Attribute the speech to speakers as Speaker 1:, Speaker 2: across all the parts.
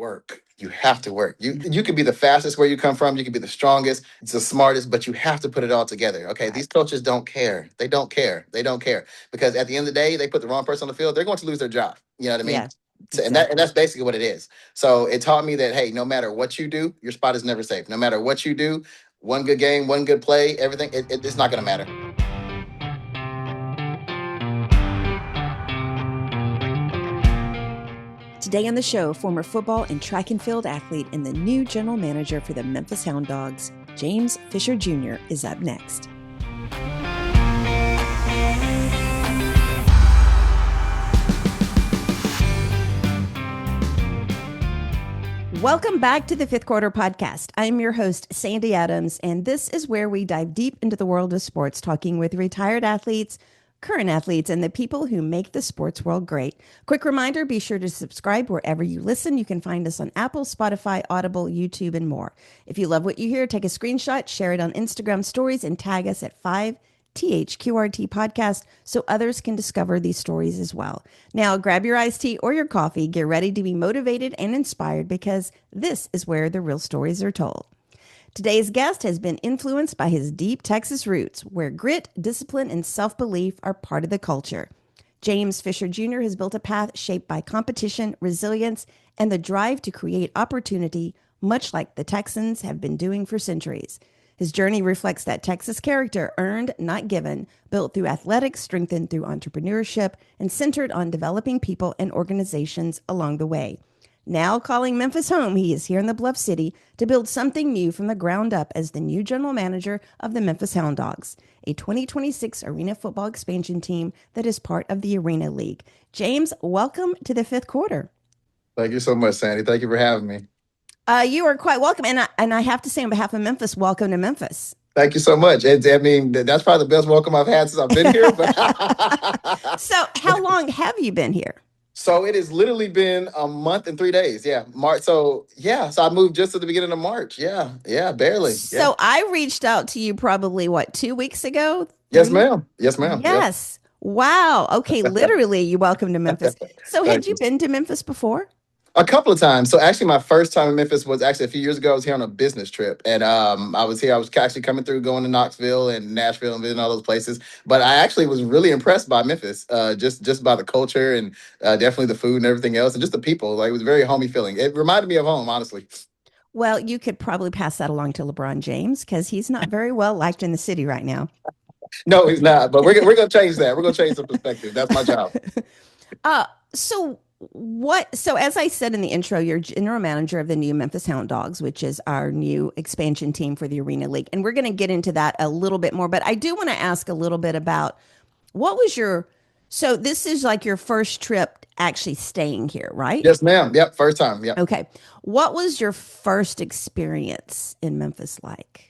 Speaker 1: work. You have to work. You can be the fastest where you come from. You can be the strongest, the smartest, but you have to put it all together. Okay.
Speaker 2: Right.
Speaker 1: These coaches don't care. They don't care. They don't care because at the end of the day, they put the wrong person on the field. They're going to lose their job. You know what I mean?
Speaker 2: Yeah,
Speaker 1: So, and
Speaker 2: exactly.
Speaker 1: that's basically what it is. So it taught me that hey, no matter what you do, your spot is never safe. No matter what you do, one good game, one good play, everything, it's not going to matter.
Speaker 2: Today on the show, former football and track and field athlete and the new general manager for the Memphis Hound Dogs, James Fisher Jr., is up next. Welcome back to the Fifth Quarter Podcast. I'm your host, Sandy Adams, and this is where we dive deep into the world of sports, talking with retired athletes, current athletes, and the people who make the sports world great. Quick reminder, be sure to subscribe wherever you listen. You can find us on Apple, Spotify, Audible, YouTube, and more. If you love what you hear, take a screenshot, share it on Instagram stories, and tag us at 5THQRT podcast so others can discover these stories as well. Now, grab your iced tea or your coffee, get ready to be motivated and inspired because this is where the real stories are told. Today's guest has been influenced by his deep Texas roots, where grit, discipline, and self-belief are part of the culture. James Fisher Jr. has built a path shaped by competition, resilience, and the drive to create opportunity, much like the Texans have been doing for centuries. His journey reflects that Texas character, earned, not given, built through athletics, strengthened through entrepreneurship, and centered on developing people and organizations along the way. Now calling Memphis home, he is here in the Bluff City to build something new from the ground up as the new general manager of the Memphis Hound Dogs, a 2026 arena football expansion team that is part of the Arena League. James, welcome to the Fifth Quarter.
Speaker 1: Thank you so much, Sandy. Thank you for having me.
Speaker 2: You are quite welcome. And I have to say on behalf of Memphis, welcome to Memphis.
Speaker 1: Thank you so much. I mean, that's probably the best welcome I've had since I've been here. But
Speaker 2: So how long have you been here?
Speaker 1: so it has literally been a month and 3 days. Yeah, March. So yeah, so I moved just at the beginning of March. Yeah, barely. Yeah.
Speaker 2: So I reached out to you probably, 2 weeks ago?
Speaker 1: Yes,
Speaker 2: 3 weeks?
Speaker 1: ma'am. Yes, ma'am. Yep.
Speaker 2: Yes. Wow. Okay. Literally, you welcome to Memphis. So had
Speaker 1: Thank
Speaker 2: you
Speaker 1: you.
Speaker 2: been to Memphis before?
Speaker 1: A couple of times. So actually, my first time in Memphis was actually a few years ago. I was here on a business trip, and I was here. I was actually coming through, going to Knoxville and Nashville and visiting all those places. But I actually was really impressed by Memphis, just by the culture and definitely the food and everything else, and just the people. Like it was a very homey feeling. It reminded me of home, honestly.
Speaker 2: Well, you could probably pass that along to LeBron James because he's not very well liked in the city right now.
Speaker 1: No, he's not. But we're gonna change that. We're gonna change the perspective. That's my job.
Speaker 2: uh, so so as I said in the intro, you're general manager of the new Memphis Hound Dogs, which is our new expansion team for the Arena League. And we're going to get into that a little bit more, but I do want to ask a little bit about what was so this is like your first trip actually staying here, right?
Speaker 1: Yes, ma'am. Yep, first time. Yep.
Speaker 2: Okay. What was your first experience in Memphis like?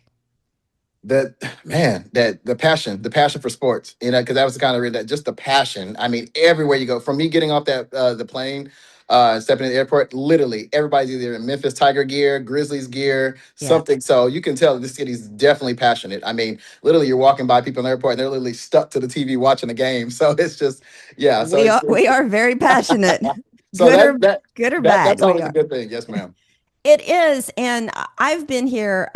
Speaker 1: That man, that the passion for sports, because that was the kind of that just the passion. I mean, everywhere you go, from me getting off that the plane, stepping in the airport, literally everybody's either in Memphis Tiger gear, Grizzlies gear,
Speaker 2: Yeah.
Speaker 1: something. So you can tell this city's definitely passionate. I mean, literally, you're walking by people in the airport, and they're literally stuck to the TV watching the game. So it's just, yeah. So
Speaker 2: We are very passionate.
Speaker 1: so
Speaker 2: Good
Speaker 1: that
Speaker 2: or
Speaker 1: that
Speaker 2: good or
Speaker 1: that
Speaker 2: bad.
Speaker 1: that's
Speaker 2: We
Speaker 1: always a
Speaker 2: are.
Speaker 1: good thing. Yes, ma'am.
Speaker 2: It is, and I've been here.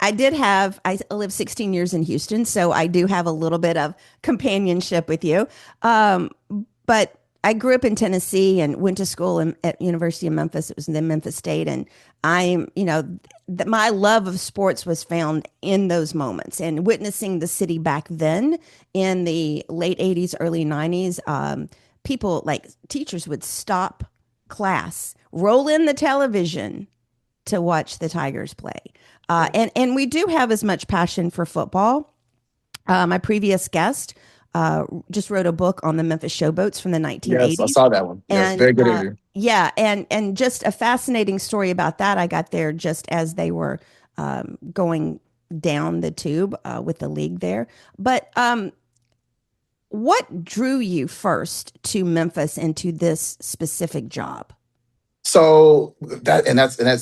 Speaker 2: I lived 16 years in Houston, so I do have a little bit of companionship with you. But I grew up in Tennessee and went to school at University of Memphis. It was in Memphis State, and my love of sports was found in those moments and witnessing the city back then in the late 80s, early 90s. People like teachers would stop class, roll in the television to watch the Tigers play. And we do have as much passion for football. My previous guest just wrote a book on the Memphis Showboats from the
Speaker 1: Yes, I
Speaker 2: 1980s.
Speaker 1: saw that one. Yes,
Speaker 2: And
Speaker 1: very good interview.
Speaker 2: yeah, and just a fascinating story about that. I got there just as they were going down the tube with the league there. But what drew you first to Memphis and to this specific job?
Speaker 1: So that's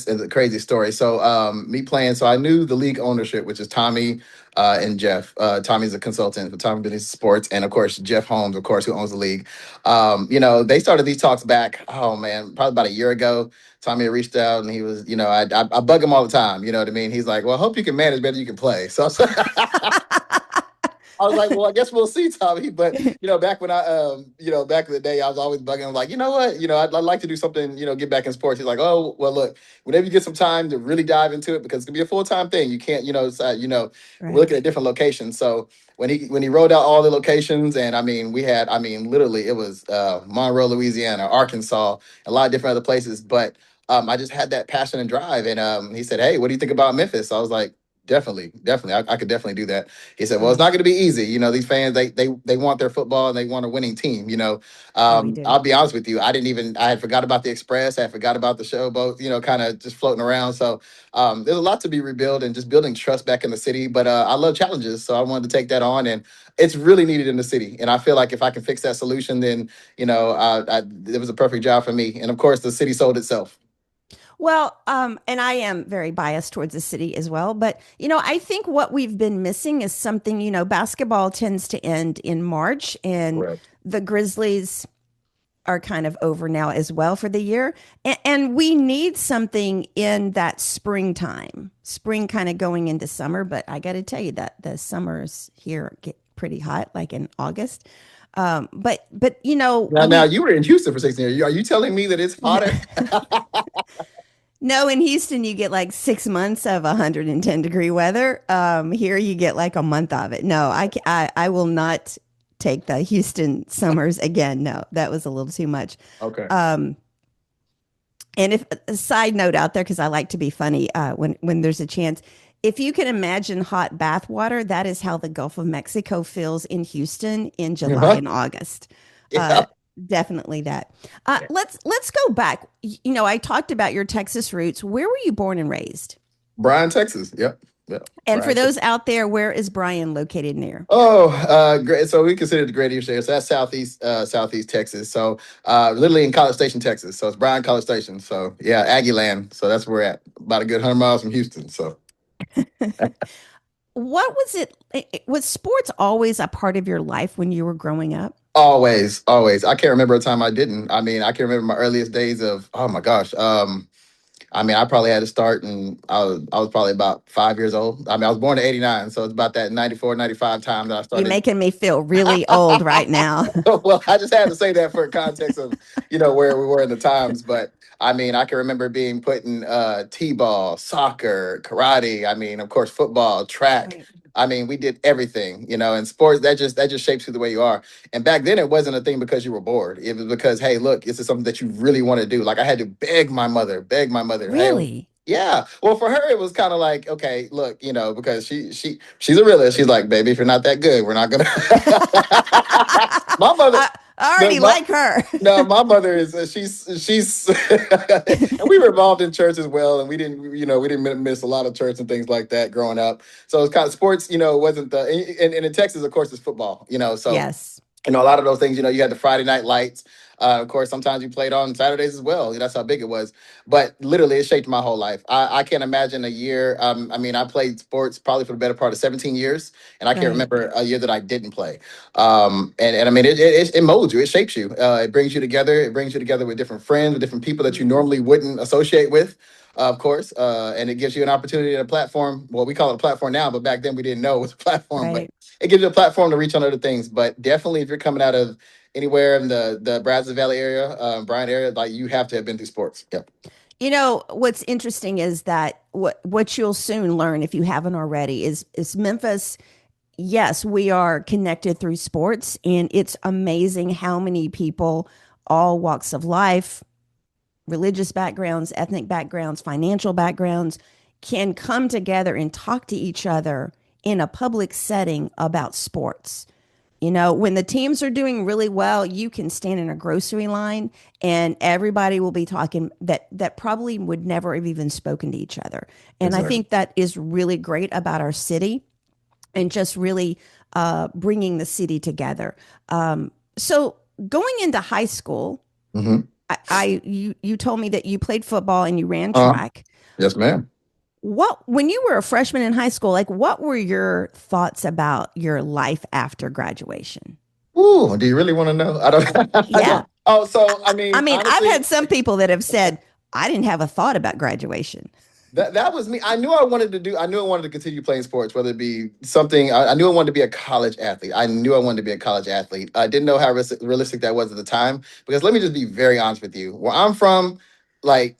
Speaker 1: a crazy story. So me playing, so I knew the league ownership, which is Tommy and Jeff. Tommy's a consultant for Tommy Business Sports, and of course Jeff Holmes, of course, who owns the league. They started these talks back. Oh man, probably about a year ago. Tommy had reached out, and he was, I bug him all the time. You know what I mean? He's like, "Well, I hope you can manage better. Than you can play." So I was like, well, I guess we'll see, Tommy. But back when back in the day, I was always bugging him, like, you know what, I'd like to do something, get back in sports. He's like, oh, well, look, whenever you get some time to really dive into it, because it's gonna be a full time thing. You can't, decide, we're
Speaker 2: Right.
Speaker 1: looking at different locations. So when he wrote out all the locations, and literally, it was Monroe, Louisiana, Arkansas, a lot of different other places, but. I just had that passion and drive, and he said, "Hey, what do you think about Memphis?" So I was like, "Definitely, definitely, I could definitely do that." He said, "Well, it's
Speaker 2: Wow.
Speaker 1: not going to be easy. These fans they want their football and they want a winning team.
Speaker 2: Yeah, we do.
Speaker 1: I'll be honest with you. I had forgot about the Express. I had forgot about the showboat. Kind of just floating around. So there's a lot to be rebuilt and just building trust back in the city. But I love challenges, so I wanted to take that on, and it's really needed in the city. And I feel like if I can fix that solution, then it was a perfect job for me. And of course, the city sold itself.
Speaker 2: Well, and I am very biased towards the city as well. But, I think what we've been missing is something, basketball tends to end in March, and
Speaker 1: Correct.
Speaker 2: the Grizzlies are kind of over now as well for the year. And we need something in that springtime, spring kind of going into summer. But I got to tell you that the summers here get pretty hot, like in August. But
Speaker 1: Now you were in Houston for 16 years. Are you telling me that it's
Speaker 2: no,
Speaker 1: hotter?
Speaker 2: no, in Houston you get like 6 months of 110-degree weather. Here you get like a month of it. No, I will not take the Houston summers again. No, that was a little too much.
Speaker 1: Okay.
Speaker 2: Um, And if a side note out there, because I like to be funny when there's a chance, if you can imagine hot bath water, that is how the Gulf of Mexico feels in Houston in July
Speaker 1: Uh-huh.
Speaker 2: and August. Uh,
Speaker 1: Yeah.
Speaker 2: definitely that. Let's go back. I talked about your Texas roots. Where were you born and raised?
Speaker 1: Bryan, Texas. Yep. Yep.
Speaker 2: And for
Speaker 1: Bryan,
Speaker 2: those
Speaker 1: Texas.
Speaker 2: out there, where is Bryan located near?
Speaker 1: Oh, great. So we consider the Great Eastern area. So that's southeast Texas. So literally in College Station, Texas. So it's Bryan College Station. So yeah, Aggie land. So that's where we're at. About a good 100 miles from Houston. So
Speaker 2: What was it? Was sports always a part of your life when you were growing up?
Speaker 1: always, always. I can't remember a time I didn't. I can remember my earliest days of, oh my gosh. I probably had to start, and I was probably about 5 years old. I was born in '89, so it's about that 94, 95 time that I
Speaker 2: You're
Speaker 1: started.
Speaker 2: making me feel really old right now.
Speaker 1: Well, I just had to say that for context of, where we were in the times. But I can remember being put in t-ball, soccer, karate. Of course, football, track.
Speaker 2: Right.
Speaker 1: We did everything, and sports that just shapes you the way you are. And back then, it wasn't a thing because you were bored. It was because, hey, look, this is something that you really want to do. Like I had to beg my mother, hey.
Speaker 2: Really?
Speaker 1: Yeah. Well, for her, it was kind of like, okay, look, because she's a realist. She's like, baby, if you're not that good, we're not gonna. My mother,
Speaker 2: I
Speaker 1: no,
Speaker 2: already like her.
Speaker 1: no, my mother is she's and we were involved in church as well, and we didn't miss a lot of church and things like that growing up. So it's kind of sports, wasn't the and in Texas, of course, it's football, so
Speaker 2: Yes.
Speaker 1: a lot of those things, you had the Friday night lights. Of course, sometimes you played on Saturdays as well. That's how big it was. But literally, it shaped my whole life. I can't imagine a year. I played sports probably for the better part of 17 years, and I can't
Speaker 2: Right.
Speaker 1: remember a year that I didn't play. It molds you. It shapes you. It brings you together. It brings you together with different friends, with different people that you
Speaker 2: Mhm.
Speaker 1: normally wouldn't associate with. Of course, and it gives you an opportunity and a platform. Well, we call it a platform now, but back then we didn't know it was a platform. But
Speaker 2: Right.
Speaker 1: it gives you a platform to reach on other things. But definitely, if you're coming out of anywhere in the Brazos Valley area, Bryan area, like you have to have been through sports. Yep.
Speaker 2: What's interesting is that what you'll soon learn if you haven't already is Memphis. Yes, we are connected through sports, and it's amazing how many people, all walks of life, religious backgrounds, ethnic backgrounds, financial backgrounds, can come together and talk to each other in a public setting about sports. When the teams are doing really well, you can stand in a grocery line and everybody will be talking that probably would never have even spoken to each other. And I
Speaker 1: Exactly.
Speaker 2: think that is really great about our city and just really bringing the city together. So going into high school,
Speaker 1: Hmm.
Speaker 2: you told me that you played football and you ran
Speaker 1: Uh,
Speaker 2: track.
Speaker 1: yes, ma'am.
Speaker 2: What when you were a freshman in high school, like what were your thoughts about your life after graduation?
Speaker 1: Ooh, do you really want to know? I don't. I
Speaker 2: Yeah.
Speaker 1: don't. Oh, so I
Speaker 2: I
Speaker 1: mean,
Speaker 2: mean, I've
Speaker 1: honestly,
Speaker 2: had some people that have said, I didn't have a thought about graduation.
Speaker 1: that was me. I knew I wanted to do. I knew I wanted to continue playing sports, whether it be something. I knew I wanted to be a college athlete. I knew I wanted to be a college athlete. I didn't know how realistic that was at the time. Because let me just be very honest with you. Where I'm from, like,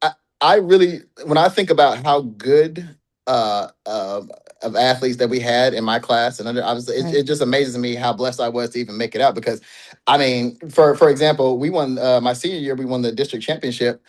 Speaker 1: I, I really, when I think about how good uh, uh, of athletes that we had in my class, and I was,
Speaker 2: Right.
Speaker 1: it just amazes me how blessed I was to even make it out. Because, I mean, for example, we won my senior year. We won the district championship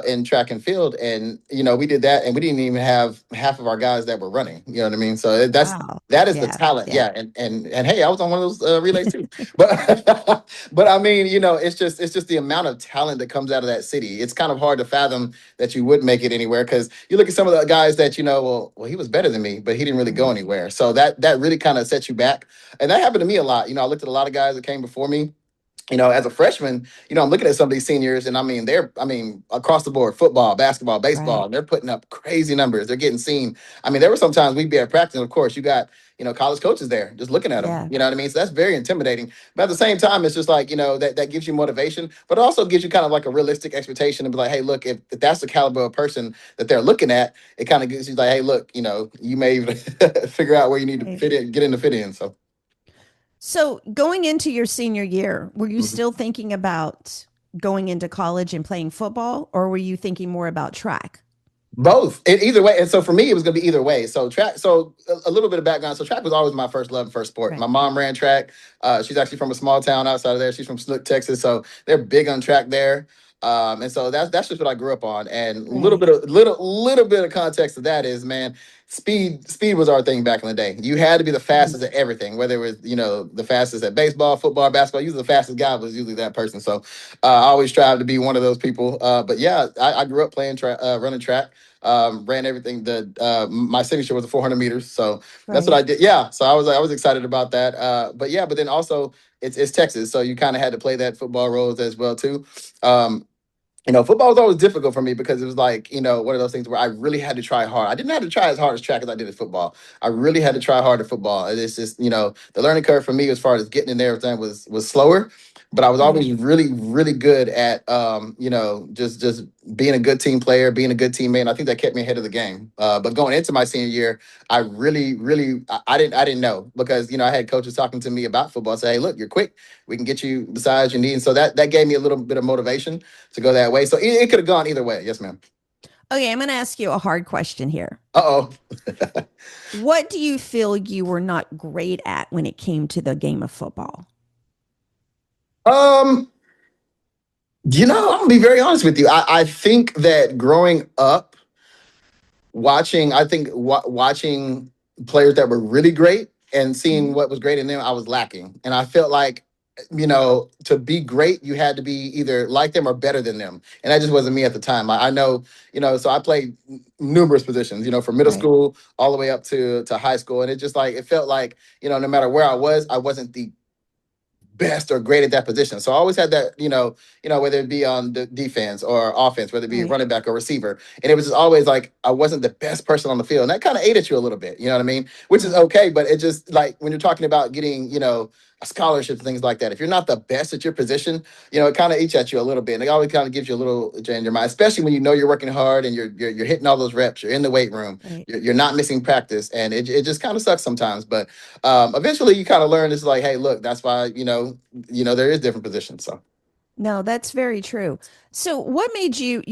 Speaker 1: in track and field, and we did that, and we didn't even have half of our guys that were running. You know what I mean? So
Speaker 2: Wow.
Speaker 1: that is the
Speaker 2: Yeah.
Speaker 1: talent,
Speaker 2: Yeah.
Speaker 1: yeah. And hey, I was on one of those relays too, but but I mean, it's just the amount of talent that comes out of that city. It's kind of hard to fathom that you would make it anywhere because you look at some of the guys that well, he was better than me, but he didn't really go
Speaker 2: Right.
Speaker 1: anywhere. So that really kind of sets you back, and that happened to me a lot. I looked at a lot of guys that came before me, as a freshman, I'm looking at some of these seniors, and I mean, across the board, football, basketball, baseball,
Speaker 2: Right.
Speaker 1: and they're putting up crazy numbers. They're getting seen. I mean, there were sometimes we'd be at practice, and of course, you got, college coaches there just looking at them.
Speaker 2: Yeah.
Speaker 1: You know what I mean? So that's very intimidating. But at the same time, it's just like, that gives you motivation, but it also gives you kind of like a realistic expectation to be like, hey, look, if that's the caliber of person that they're looking at, it kind of gives you like, hey, look, you may even figure out where you need to
Speaker 2: Right.
Speaker 1: fit in, get in to fit in. So.
Speaker 2: So going into your senior year, were you
Speaker 1: Mhm.
Speaker 2: still thinking about going into college and playing football, or were you thinking more about track?
Speaker 1: Both. Either way. And so for me, it was going to be either way. So track. So a little bit of background. So track was always my first love and first sport.
Speaker 2: Right.
Speaker 1: My mom ran track. She's actually from a small town outside of there. She's from Snook, Texas. So they're big on track there. And so that's just what I grew up on. And a little
Speaker 2: Right.
Speaker 1: bit of little bit of context to that is, man, speed was our thing back in the day. You had to be the
Speaker 2: Mhm.
Speaker 1: fastest at everything, whether it was the fastest at baseball, football, basketball. Usually the fastest guy was usually that person. So I always tried to be one of those people. But yeah, I grew up playing running track. Ran everything. My signature was a 400 meters, so that's what
Speaker 2: Right.
Speaker 1: I did. Yeah, so I was excited about that. But yeah, but then also it's Texas, so you kind of had to play that football roles as well too. Um, Football was always difficult for me because it was like, one of those things where I really had to try hard. I didn't have to try as hard as track as I did at football. I really had to try hard at football. And it's just, the learning curve for me as far as getting in there, everything was slower. But I was
Speaker 2: Right.
Speaker 1: always really, really good at, just being a good team player, being a good teammate. And I think that kept me ahead of the game. But going into my senior year, I really, really, I didn't know because I had coaches talking to me about football. Say, hey, look, you're quick. We can get you the size you need. And so that gave me a little bit of motivation to go that way. So it could have gone either way. Yes, ma'am.
Speaker 2: Okay, I'm going to ask you a hard question here.
Speaker 1: Uh
Speaker 2: What do you feel you were not great at when it came to the game of football?
Speaker 1: oh. I'm gonna be very honest with you. I think that growing up, watching players that were really great and seeing
Speaker 2: Mhm.
Speaker 1: what was great in them, I was lacking. And I felt like, to be great, you had to be either like them or better than them. And that just wasn't me at the time. I know, so I played numerous positions, from middle
Speaker 2: Right.
Speaker 1: school all the way up to high school. And it just like, it felt like, no matter where I wasn't the best or great at that position. So I always had that, whether it be on the defense or offense, whether it be
Speaker 2: Right.
Speaker 1: running back or receiver. And it was just always like I wasn't the best person on the field. And that kind of ate at you a little bit, you know what I mean? Which is
Speaker 2: Right.
Speaker 1: okay, but it just like when you're talking about getting, a scholarship, things like that. If you're not the best at your position, it kind of eats at you a little bit. And it always kind of gives you a little in your mind, especially when you're working hard and you're hitting all those reps, you're in the weight room,
Speaker 2: Right.
Speaker 1: you're not missing practice. And it just kind of sucks sometimes. But eventually you kind of learn it's like, hey, look, that's why, there is different positions. So
Speaker 2: No, that's very true. So what made you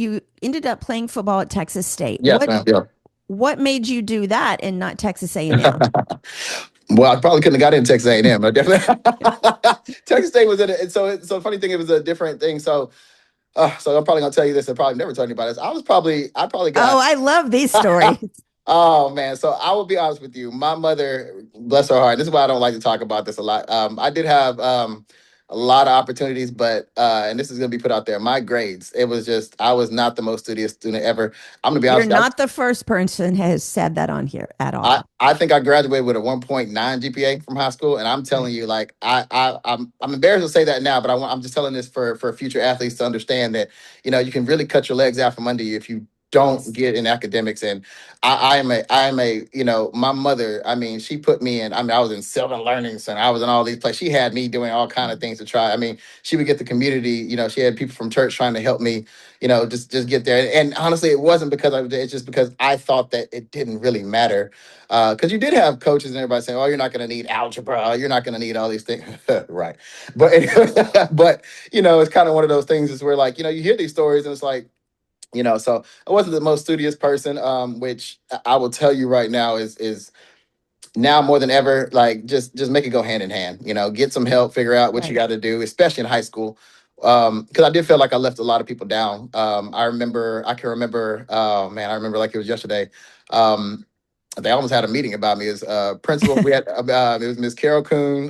Speaker 2: ended up playing football at Texas State?
Speaker 1: yes, ma'am. Yeah.
Speaker 2: What made you do that and not Texas A&M?
Speaker 1: Well, I probably couldn't have got into Texas A&M. I definitely Texas State was in it. And so funny thing, it was a different thing. So I'm probably gonna tell you this. I probably never told anybody this. I probably
Speaker 2: Oh,
Speaker 1: got.
Speaker 2: I love these stories.
Speaker 1: Oh man, so I will be honest with you. My mother, bless her heart. This is why I don't like to talk about this a lot. I did have a lot of opportunities, but and this is going to be put out there. My grades, it was just I was not the most studious student ever. I'm going to be
Speaker 2: You're
Speaker 1: honest with you.
Speaker 2: not the first person has said that on here at all.
Speaker 1: I think I graduated with a 1.9 GPA from high school, and I'm telling
Speaker 2: Right.
Speaker 1: you, like I'm embarrassed to say that now, but I'm just telling this for future athletes to understand that you can really cut your legs out from under you if you don't
Speaker 2: Yes.
Speaker 1: get in academics. And I am a my mother. I mean, she put me in. I mean, I was in Sylvan Learning Center. I was in all these places. She had me doing all kind of things to try. I mean, she would get the community. She had people from church trying to help me. Just get there. And honestly, it wasn't because I was. It's just because I thought that it didn't really matter because you did have coaches and everybody saying, "Oh, you're not going to need algebra. You're not going to need all these things." Right. But but it's kind of one of those things is where like you hear these stories and it's like so I wasn't the most studious person, which I will tell you right now is now more than ever, like just make it go hand in hand. Get some help, figure out what you
Speaker 2: Right.
Speaker 1: got to do, especially in high school. Because I did feel like I left a lot of people down. I can remember, oh man, I remember like it was yesterday. Um, they almost had a meeting about me as principal. We had it was Miss Carol Coon,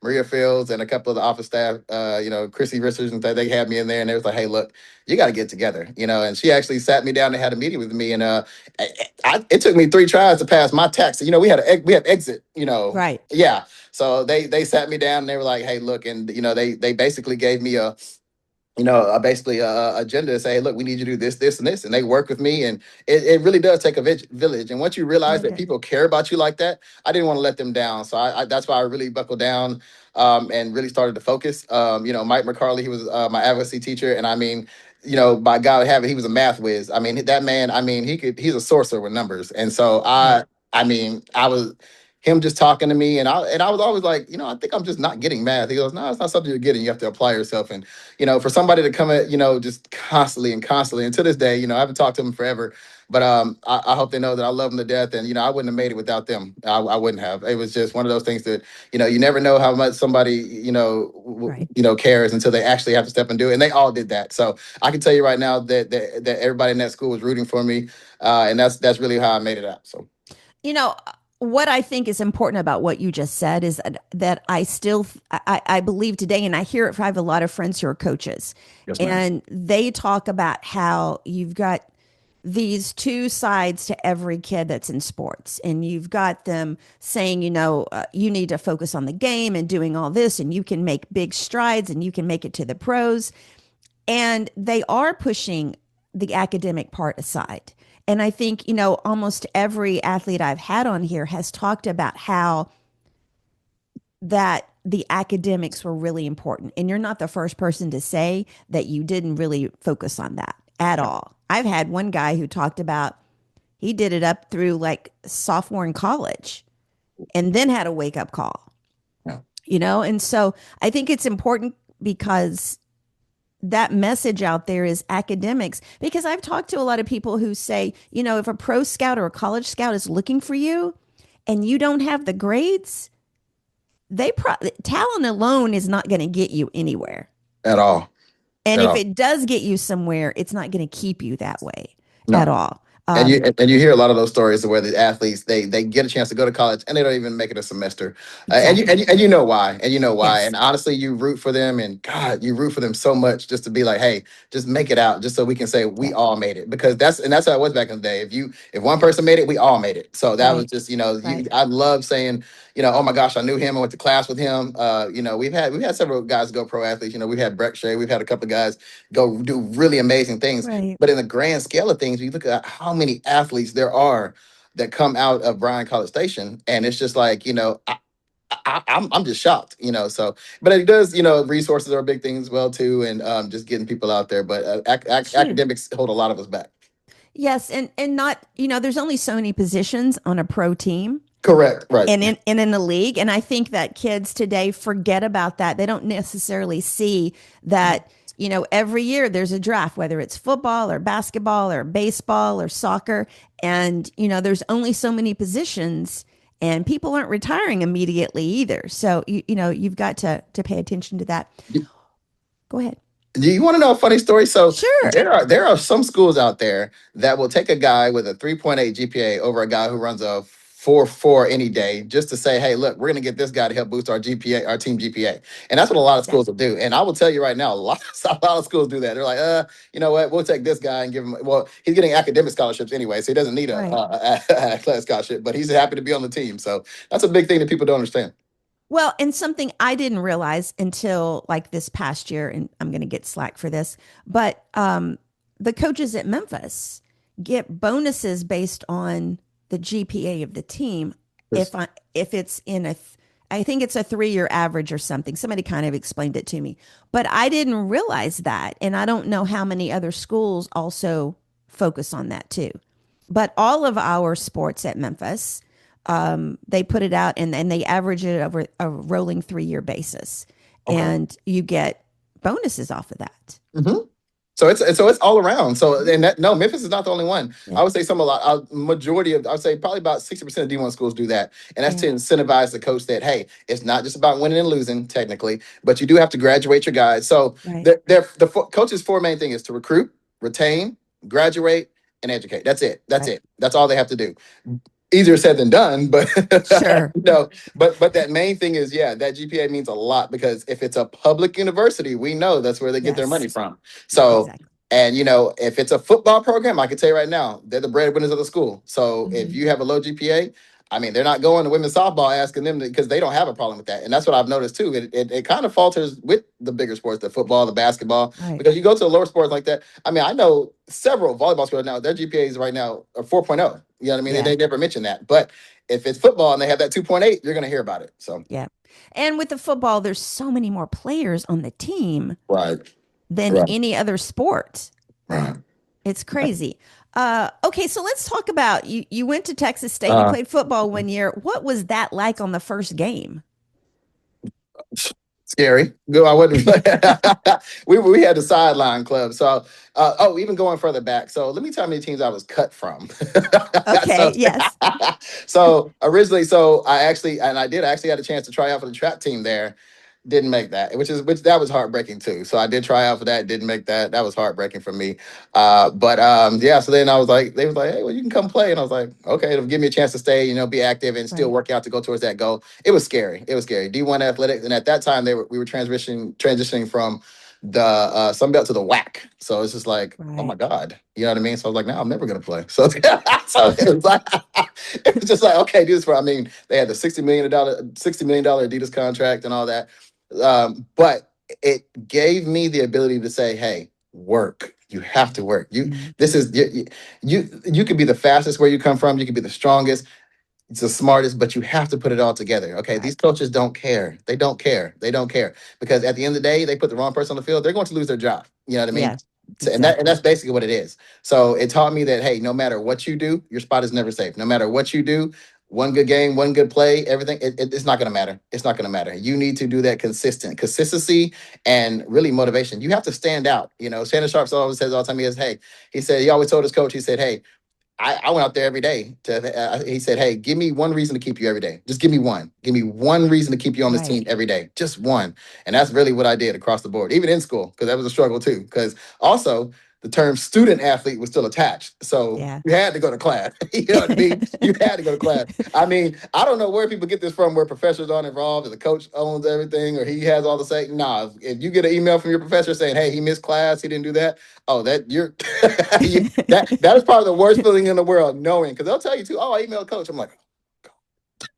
Speaker 1: Maria Fields, and a couple of the office staff. Chrissy Richards, and they had me in there, and they was like, "Hey, look, you got to get together." And she actually sat me down and had a meeting with me, and it took me 3 tries to pass my test. We have exit.
Speaker 2: Right.
Speaker 1: Yeah. So they sat me down and they were like, "Hey, look," and they basically gave me basically agenda to say, hey, look, we need you to do this, this, and this. And they work with me. And it really does take a village. And once you realize
Speaker 2: Right.
Speaker 1: that people care about you like that, I didn't want to let them down. So that's why I really buckled down and really started to focus. Mike McCarley, he was my advocacy teacher. And I mean, by God have it, he was a math whiz. I mean, that man, I mean, he's a sorcerer with numbers. And so
Speaker 2: Right.
Speaker 1: I mean, I was him just talking to me and I was always like, I think I'm just not getting math. He goes, no, it's not something you're getting. You have to apply yourself. And for somebody to come at, just constantly and constantly, and to this day, I haven't talked to them forever, but I hope they know that I love them to death, and I wouldn't have made it without them. I wouldn't have. It was just one of those things that you never know how much somebody
Speaker 2: Right.
Speaker 1: cares until they actually have to step and do it, and they all did that. So I can tell you right now that everybody in that school was rooting for me, and that's really how I made it out. So
Speaker 2: You know, what I think is important about what you just said is that I still I believe today, and I hear it. I have a lot of friends who are coaches,
Speaker 1: yes, ma'am.
Speaker 2: and they talk about how you've got these two sides to every kid that's in sports, and you've got them saying, you need to focus on the game and doing all this, and you can make big strides, and you can make it to the pros, and they are pushing the academic part aside. And I think, almost every athlete I've had on here has talked about how that the academics were really important. And you're not the first person to say that you didn't really focus on that at all. I've had one guy who talked about he did it up through like sophomore in college and then had a wake up call,
Speaker 1: Yeah.
Speaker 2: And so I think it's important because that message out there is academics, because I've talked to a lot of people who say, if a pro scout or a college scout is looking for you and you don't have the grades, talent alone is not going to get you anywhere.
Speaker 1: At all.
Speaker 2: And
Speaker 1: At
Speaker 2: if
Speaker 1: all.
Speaker 2: it does get you somewhere, it's not going to keep you that way at
Speaker 1: No.
Speaker 2: all.
Speaker 1: And you hear a lot of those stories where the athletes they get a chance to go to college and they don't even make it a semester,
Speaker 2: Exactly.
Speaker 1: and you know why,
Speaker 2: Yes.
Speaker 1: and honestly you root for them, and God, you root for them so much just to be like, hey, just make it out, just so we can say we
Speaker 2: Yep.
Speaker 1: all made it, because that's how it was back in the day. If one person made it, we all made it. So that was
Speaker 2: Right.
Speaker 1: just
Speaker 2: Right.
Speaker 1: I love saying oh my gosh, I knew him, I went to class with him. We've had several guys go pro athletes. We've had Brett Shea, we've had a couple of guys go do really amazing things.
Speaker 2: Right.
Speaker 1: But in the grand scale of things, you look at how many athletes there are that come out of Bryan College Station, and it's just like I'm just shocked. So, but it does, resources are a big thing as well too, and just getting people out there. But
Speaker 2: Huge.
Speaker 1: academics hold a lot of us back.
Speaker 2: Yes, and not, there's only so many positions on a pro team
Speaker 1: Correct. Right.
Speaker 2: and in a league. And I think that kids today forget about that. They don't necessarily see that, every year there's a draft, whether it's football or basketball or baseball or soccer. And, there's only so many positions and people aren't retiring immediately either. So, you've got to pay attention to that. Go ahead.
Speaker 1: Do you want to know a funny story? So
Speaker 2: Sure.
Speaker 1: there are some schools out there that will take a guy with a 3.8 GPA over a guy who runs a 4.4 any day just to say, hey, look, we're going to get this guy to help boost our GPA, our team GPA. And that's what a lot of
Speaker 2: Yeah.
Speaker 1: schools will do. And I will tell you right now, a lot of schools do that. They're like, you know what, we'll take this guy and give him, well, he's getting academic scholarships anyway, so he doesn't need
Speaker 2: Right.
Speaker 1: a class scholarship, but he's happy to be on the team. So that's a big thing that people don't understand.
Speaker 2: Well, and something I didn't realize until like this past year, and I'm going to get slack for this, but the coaches at Memphis get bonuses based on the GPA of the team.
Speaker 1: Yes.
Speaker 2: If it's in I think it's a 3-year average or something. Somebody kind of explained it to me, but I didn't realize that, and I don't know how many other schools also focus on that too. But all of our sports at Memphis, they put it out and they average it over a rolling 3-year basis,
Speaker 1: Okay.
Speaker 2: and you get bonuses off of that.
Speaker 1: Hmm. So it's all around. So and that, no, Memphis is not the only one.
Speaker 2: Yeah,
Speaker 1: I would say some a lot majority of, I would say probably about 60% of D1 schools do that, and that's
Speaker 2: yeah,
Speaker 1: to incentivize the coach that, hey, it's not just about winning and losing technically, but you do have to graduate your guys. So
Speaker 2: right.
Speaker 1: the coach's four main thing is to recruit, retain, graduate, and educate. That's it. That's
Speaker 2: Right.
Speaker 1: it. That's all they have to do. Easier said than done, but
Speaker 2: Sure.
Speaker 1: no, but that main thing is, yeah, that GPA means a lot, because if it's a public university, we know that's where they get their money
Speaker 2: Yes.
Speaker 1: from. So,
Speaker 2: Exactly.
Speaker 1: and if it's a football program, I can tell you right now, they're the breadwinners of the school. So if
Speaker 2: Hmm.
Speaker 1: you have a low GPA, I mean, they're not going to women's softball asking them to, because they don't have a problem with that. And that's what I've noticed too. It kind of falters with the bigger sports, the football, the basketball,
Speaker 2: Right.
Speaker 1: because you go to the lower sports like that. I mean, I know several volleyball schools now, their GPAs right now are 4.0. You know what I mean?
Speaker 2: Yeah.
Speaker 1: They never mention that. But if it's football and they have that 2.8, you're going to hear about it. So,
Speaker 2: Yeah. And with the football, there's so many more players on the team
Speaker 1: right,
Speaker 2: than
Speaker 1: right,
Speaker 2: any other sport.
Speaker 1: right.
Speaker 2: It's crazy. Okay, so let's talk about you. You went to Texas State. You
Speaker 1: Uh,
Speaker 2: played football one year. What was that like on the first game?
Speaker 1: Scary. Go. I wouldn't. We had the sideline club. So even going further back. So let me tell you how many teams I was cut from. so
Speaker 2: Okay, yes.
Speaker 1: so originally, so I did actually had a chance to try out for the trap team there. Didn't make that, which that was heartbreaking too. So I did try out for that, didn't make that. That was heartbreaking for me. But yeah, so then they was like, hey, well, you can come play. And I was like, okay, it'll give me a chance to stay, be active and still
Speaker 2: Right.
Speaker 1: work out to go towards that goal. It was scary. It was scary. D1 athletics. And at that time we were transitioning from the Sun Belt to the WAC. So it's just like, oh my
Speaker 2: Right.
Speaker 1: God. You know what I mean? So I was like, no, I'm never gonna play. So, so it was like it was just like, okay, do this for, I mean, they had the $60 million Adidas contract and all that. But it gave me the ability to say, hey, work. You have to work.
Speaker 2: Mm,
Speaker 1: This is you could be the fastest where you come from. You could be the strongest, it's the smartest, but you have to put it all together. Okay,
Speaker 2: right.
Speaker 1: these coaches don't care. They don't care. They don't care, because at the end of the day, they put the wrong person on the field, they're going to lose their job. You know what I mean?
Speaker 2: Yeah,
Speaker 1: So, and
Speaker 2: exactly.
Speaker 1: that's basically what it is. So it taught me that, hey, no matter what you do, your spot is never safe. No matter what you do, one good game, one good play, everything, it's not going to matter. It's not going to matter. You need to do that consistency, and really motivation. You have to stand out. Shannon Sharp always says all the time. He always told his coach, he said, hey, I went out there every day he said, hey, give me one reason to keep you every day. Just give me one. Give me one reason to keep you on this
Speaker 2: Right.
Speaker 1: team every day. Just one. And that's really what I did across the board, even in school, because that was a struggle too. Because also the term student athlete was still attached. So
Speaker 2: Yeah.
Speaker 1: you had to go to class. You know what I mean? You had to go to class. I mean, I don't know where people get this from, where professors aren't involved and the coach owns everything or he has all the say. Nah, if you get an email from your professor saying, hey, he missed class, he didn't do that. Oh, that you're that is probably the worst feeling in the world, knowing, because they'll tell you too. Oh, I emailed coach. I'm like,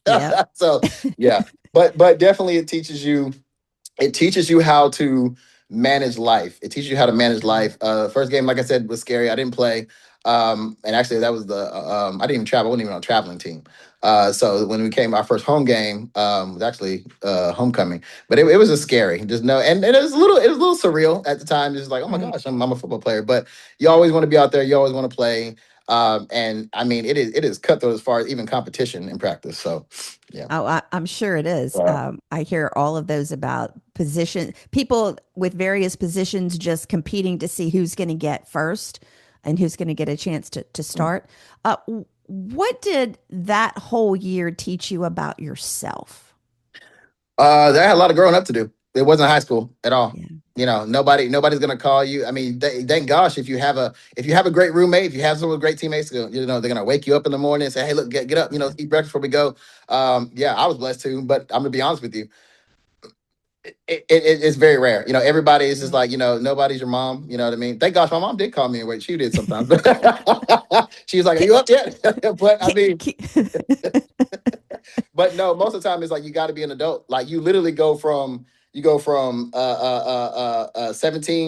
Speaker 2: Yep.
Speaker 1: so yeah, but definitely it teaches you how to manage life. It teaches you how to manage
Speaker 2: Mhm.
Speaker 1: life. First game, like I said, was scary. I didn't play. And actually, that was I didn't even travel. I wasn't even on a traveling team. So when we came, our first home game was actually homecoming, but it was just scary. Just no, and it was a little surreal at the time. Just like, oh my
Speaker 2: Right.
Speaker 1: gosh, I'm a football player. But you always want to be out there. You always want to play. And I mean, it is cutthroat as far as even competition in practice. So yeah.
Speaker 2: Oh, I'm sure it is.
Speaker 1: Uh,
Speaker 2: I hear all of those about position people with various positions just competing to see who's going to get first and who's going to get a chance to start. What did that whole year teach you about yourself?
Speaker 1: I had a lot of growing up to do. It wasn't high school at all.
Speaker 2: Yeah.
Speaker 1: Nobody's gonna call you. I mean, thank gosh if you have a great roommate, if you have some great teammates, they're gonna wake you up in the morning and say, "Hey, look, get up,
Speaker 2: Yeah.
Speaker 1: eat breakfast before we go." Yeah, I was blessed too, but I'm gonna be honest with you, it's very rare. Everybody is just
Speaker 2: Right.
Speaker 1: like, nobody's your mom. You know what I mean? Thank gosh, my mom did call me and wait. She did sometimes. She was like, "Are
Speaker 2: Ki-
Speaker 1: you up yet?" But I
Speaker 2: ki-
Speaker 1: mean,
Speaker 2: ki-
Speaker 1: but no, most of the time it's like you got to be an adult. Like you literally go from 17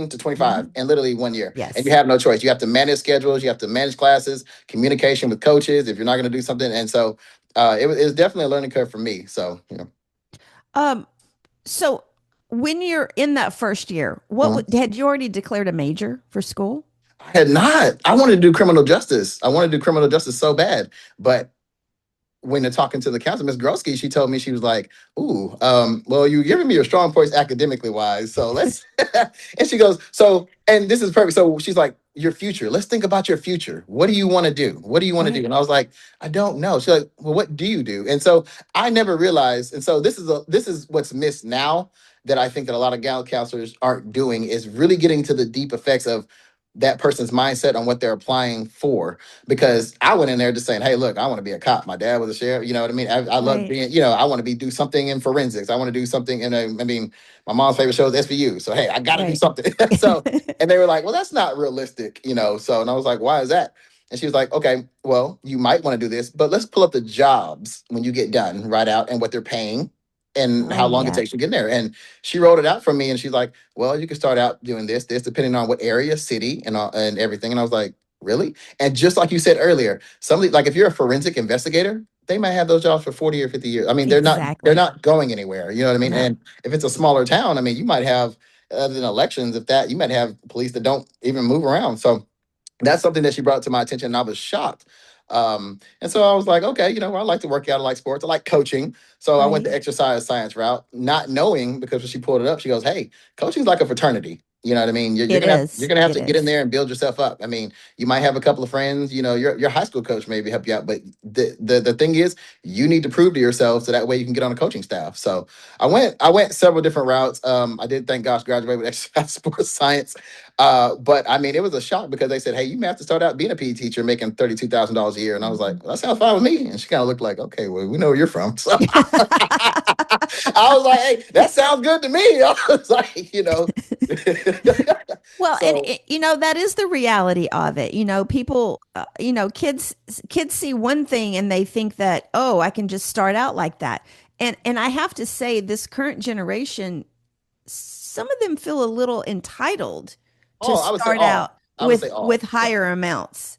Speaker 1: to 25
Speaker 2: Mhm.
Speaker 1: in literally 1 year, and you
Speaker 2: Yes.
Speaker 1: have no choice. You have to manage schedules, you have to manage classes, communication with coaches if you're not going to do something, and so it was definitely a learning curve for me. So
Speaker 2: Um, so when you're in that first year,
Speaker 1: Mhm.
Speaker 2: had you already declared a major for school?
Speaker 1: I had not. I wanted to do criminal justice. I wanted to do criminal justice so bad, but when they're talking to the counselor, Miss Grosky, she told me, she was like, "Ooh, well, you're giving me your strong points academically wise, so let's." And she goes, "So, and this is perfect." So she's like, "Your future. Let's think about your future. What do you want to do? What do you want to do?"
Speaker 2: Right.
Speaker 1: And I was like, "I don't know." She's like, "Well, what do you do?" And so I never realized, and so this is what's missed now that I think that a lot of gal counselors aren't doing is really getting to the deep effects of that person's mindset on what they're applying for, because I went in there just saying, "Hey, look, I want to be a cop. My dad was a sheriff. You know what I mean? I love
Speaker 2: Right.
Speaker 1: being, I want to do something in forensics. I want to do something in I mean, my mom's favorite show is SVU. So hey, I got to do
Speaker 2: Right.
Speaker 1: something." So, and they were like, "Well, that's not realistic. So, and I was like, "Why is that?" And she was like, "Okay, well, you might want to do this, but let's pull up the jobs when you get done, right out, and what they're paying." And how
Speaker 2: Oh,
Speaker 1: long it
Speaker 2: yeah.
Speaker 1: takes to get in there. And she wrote it out for me. And she's like, "Well, you can start out doing this, depending on what area, city, and everything." And I was like, "Really?" And just like you said earlier, somebody like if you're a forensic investigator, they might have those jobs for 40 or 50 years. I mean, they're
Speaker 2: Exactly.
Speaker 1: not going anywhere. You know what I mean?
Speaker 2: No.
Speaker 1: And if it's a smaller town, I mean, you might have other than elections, if that you might have police that don't even move around. So that's something that she brought to my attention, and I was shocked. And so I was like, okay, I like to work out, I like sports, I like coaching. So I went
Speaker 2: Right.
Speaker 1: the exercise science route, not knowing, because when she pulled it up, she goes, "Hey, coaching's like a fraternity." You know what I mean? You're
Speaker 2: It
Speaker 1: gonna have you're
Speaker 2: is.
Speaker 1: gonna have
Speaker 2: It
Speaker 1: to get in
Speaker 2: is.
Speaker 1: there and build yourself up. I mean, you might have a couple of friends. Your high school coach maybe help you out, but the thing is, you need to prove to yourself so that way you can get on a coaching staff. So I went several different routes. I did, thank gosh, graduate with exercise sports science. But I mean, it was a shock because they said, "Hey, you may have to start out being a PE teacher making $32,000 a year." And I was like,
Speaker 2: Mhm.
Speaker 1: "Well, that sounds fine with me." And she kind of looked like, "Okay, well, we know where you're from." So I was like, "Hey, that sounds good to me." I was like.
Speaker 2: Well, and
Speaker 1: So,
Speaker 2: that is the reality of it. People, kids see one thing and they think that, oh, I can just start out like that. And I have to say, this current generation, some of them feel a little entitled to
Speaker 1: I would say
Speaker 2: start
Speaker 1: all.
Speaker 2: out
Speaker 1: I would say
Speaker 2: with
Speaker 1: all. Yeah.
Speaker 2: higher amounts.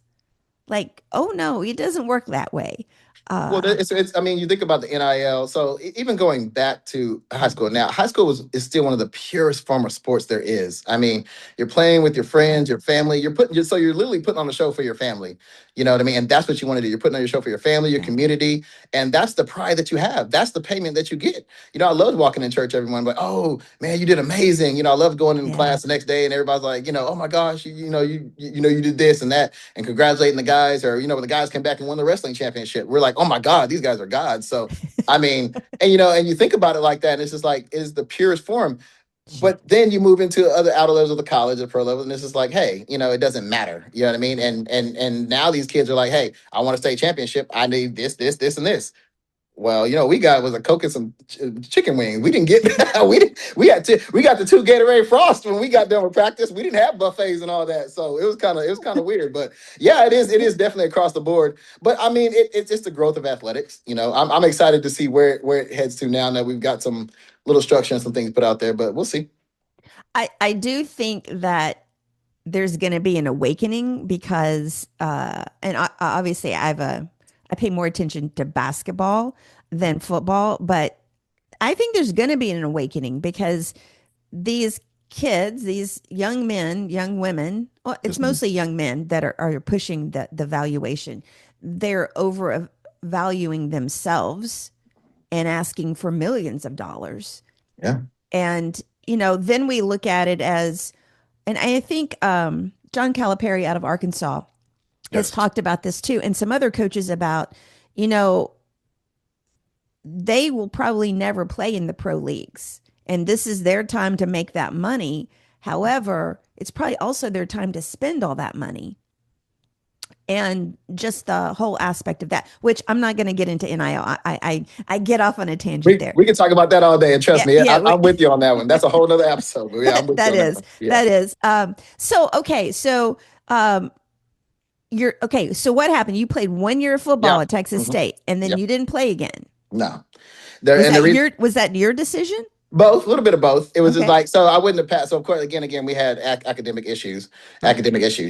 Speaker 2: Like, oh no, it doesn't work that way.
Speaker 1: Well,
Speaker 2: Uh,
Speaker 1: it's. I mean, you think about the NIL. So even going back to high school now, high school is still one of the purest form of sports there is. I mean, you're playing with your friends, your family. So you're literally putting on a show for your family. You know what I mean? And that's what you want to do. You're putting on your show for your family, your
Speaker 2: yeah,
Speaker 1: community, and that's the pride that you have. That's the payment that you get. I loved walking in church. Everyone like, "Oh man, you did amazing." I love going in
Speaker 2: yeah.
Speaker 1: class the next day, and everybody's like, "Oh my gosh, you did this and that," and congratulating the guys, or when the guys came back and won the wrestling championship, we're like, "Oh my god, these guys are gods." So I mean, and you think about it like that, and it's just like it's the purest form. But then you move into other outer levels of the college, the pro level, and it's just like, hey, it doesn't matter. You know what I mean? And now these kids are like, hey, I want a state championship. I need this, and this. Well, we got was a Coke and some chicken wings. We didn't get we got the two Gatorade Frost when we got done with practice. We didn't have buffets and all that, so it was kind of weird. But yeah, it is definitely across the board. But I mean, it's the growth of athletics. I'm excited to see where it heads to now that we've got some little structure and some things put out there. But we'll see.
Speaker 2: I do think that there's going to be an awakening because and obviously I pay more attention to basketball than football, but I think there's going to be an awakening because these kids, these young men, young women, well, it's
Speaker 1: Just
Speaker 2: mostly young men that are pushing the valuation. They're over valuing themselves and asking for millions of dollars.
Speaker 1: yeah,
Speaker 2: And, then we look at it as, and I think John Calipari out of Arkansas has
Speaker 1: yes,
Speaker 2: talked about this too, and some other coaches about, you know, they will probably never play in the pro leagues. and this is their time to make that money. However, it's probably also their time to spend all that money, and just the whole aspect of that, which I'm not going to get into NIL. I get off on a tangent
Speaker 1: We
Speaker 2: there.
Speaker 1: we can talk about that all day, and trust
Speaker 2: Yeah,
Speaker 1: me,
Speaker 2: yeah,
Speaker 1: I'm with you on that one. That's a whole nother episode. But yeah, I'm with you
Speaker 2: that
Speaker 1: on that
Speaker 2: is
Speaker 1: one. Yeah.
Speaker 2: that is. So okay, so you're okay. So what happened? You played 1 year of football
Speaker 1: Yeah.
Speaker 2: at Texas
Speaker 1: Hmm.
Speaker 2: State, and then
Speaker 1: Yep.
Speaker 2: you didn't play again.
Speaker 1: No. There and the reason.
Speaker 2: Was that your decision?
Speaker 1: Both, a little bit of both. It was just
Speaker 2: Okay,
Speaker 1: like, so I wouldn't have passed. So of course, again, we had
Speaker 2: right.
Speaker 1: academic issues.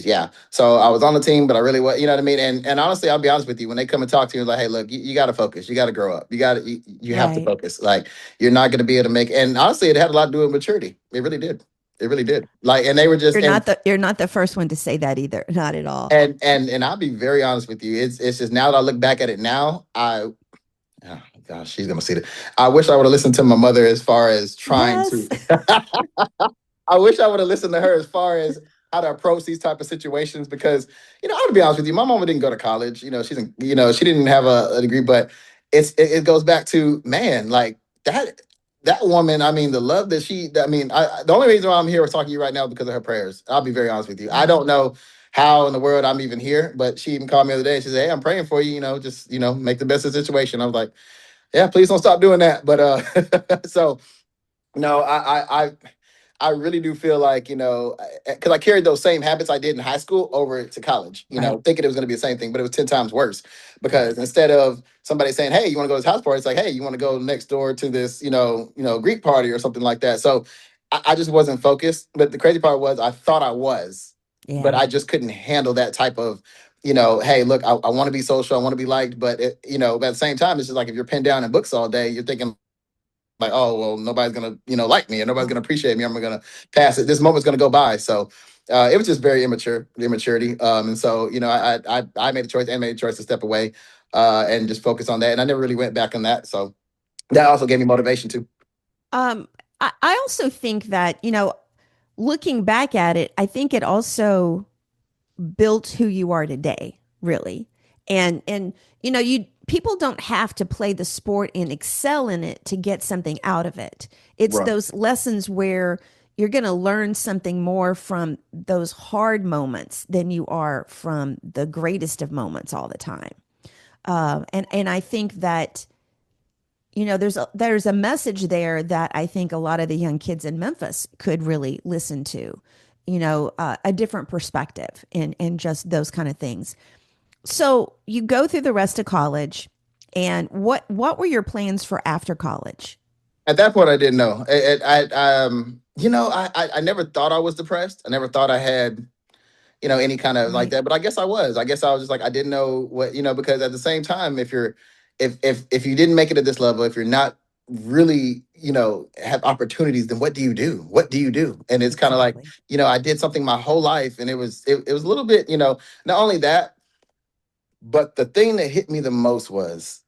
Speaker 1: Yeah. So I was on the team, but I really was, you know what I mean? And honestly, I'll be honest with you, when they come and talk to you, like, hey, look, you got to focus. You got to grow up. You have to
Speaker 2: Right.
Speaker 1: focus. Like, you're not going to be able to make, and honestly, it had a lot to do with maturity. It really did. It really did. Like, and they were just,
Speaker 2: You're not the first one to say that either. Not at all.
Speaker 1: and I'll be very honest with you. It's just now that I look back at it now, oh gosh, she's gonna see it. I wish I would have listened to my mother as far as trying
Speaker 2: Yes.
Speaker 1: to. I wish I would have listened to her as far as how to approach these type of situations because I'm gonna be honest with you. My mama didn't go to college. She didn't have a degree, but it goes back to man like that woman. I mean, the love that the only reason why I'm here talking to you right now is because of her prayers. I'll be very honest with you. I
Speaker 2: Yeah.
Speaker 1: don't know how in the world I'm even here, but she even called me the other day. She said, "Hey, I'm praying for you. Just make the best of the situation." I was like, "Yeah, please don't stop doing that." But so no, I really do feel like, because I carried those same habits I did in high school over to college,
Speaker 2: Right.
Speaker 1: thinking it was going to be the same thing, but it was 10 times worse. Because
Speaker 2: Yes.
Speaker 1: instead of somebody saying, hey, you want to go to this house party? It's like, hey, you want to go next door to this, Greek party or something like that. So I just wasn't focused. But the crazy part was I thought I was, but
Speaker 2: Yeah.
Speaker 1: I just couldn't handle that type of, hey, look, I want to be social, I want to be liked. But, at the same time, it's just like if you're pinned down in books all day, you're thinking, like, oh well, nobody's gonna like me, and nobody's
Speaker 2: Yeah.
Speaker 1: gonna appreciate me. I'm gonna pass it. This moment's gonna go by. So it was just very immature, the immaturity. And so I made a choice and made a choice to step away and just focus on that. And I never really went back on that. So that also gave me motivation too.
Speaker 2: Um, I also think that, looking back at it, I think it also built who you are today, really. And you people don't have to play the sport and excel in it to get something out of it. It's
Speaker 1: Right.
Speaker 2: those lessons where you're going to learn something more from those hard moments than you are from the greatest of moments all the time. And I think that there's a message there that I think a lot of the young kids in Memphis could really listen to. A different perspective and just those kind of things. So you go through the rest of college, and what were your plans for after college?
Speaker 1: At that point, I didn't know. I never thought I was depressed. I never thought I had any kind of like
Speaker 2: Right.
Speaker 1: that. But I guess I was. I guess I was just like I didn't know what because at the same time, if you didn't make it at this level, if you're not really have opportunities, then what do you do? What do you do? And it's kind of like
Speaker 2: Exactly.
Speaker 1: I did something my whole life, and it was a little bit not only that, but the thing that hit me the most was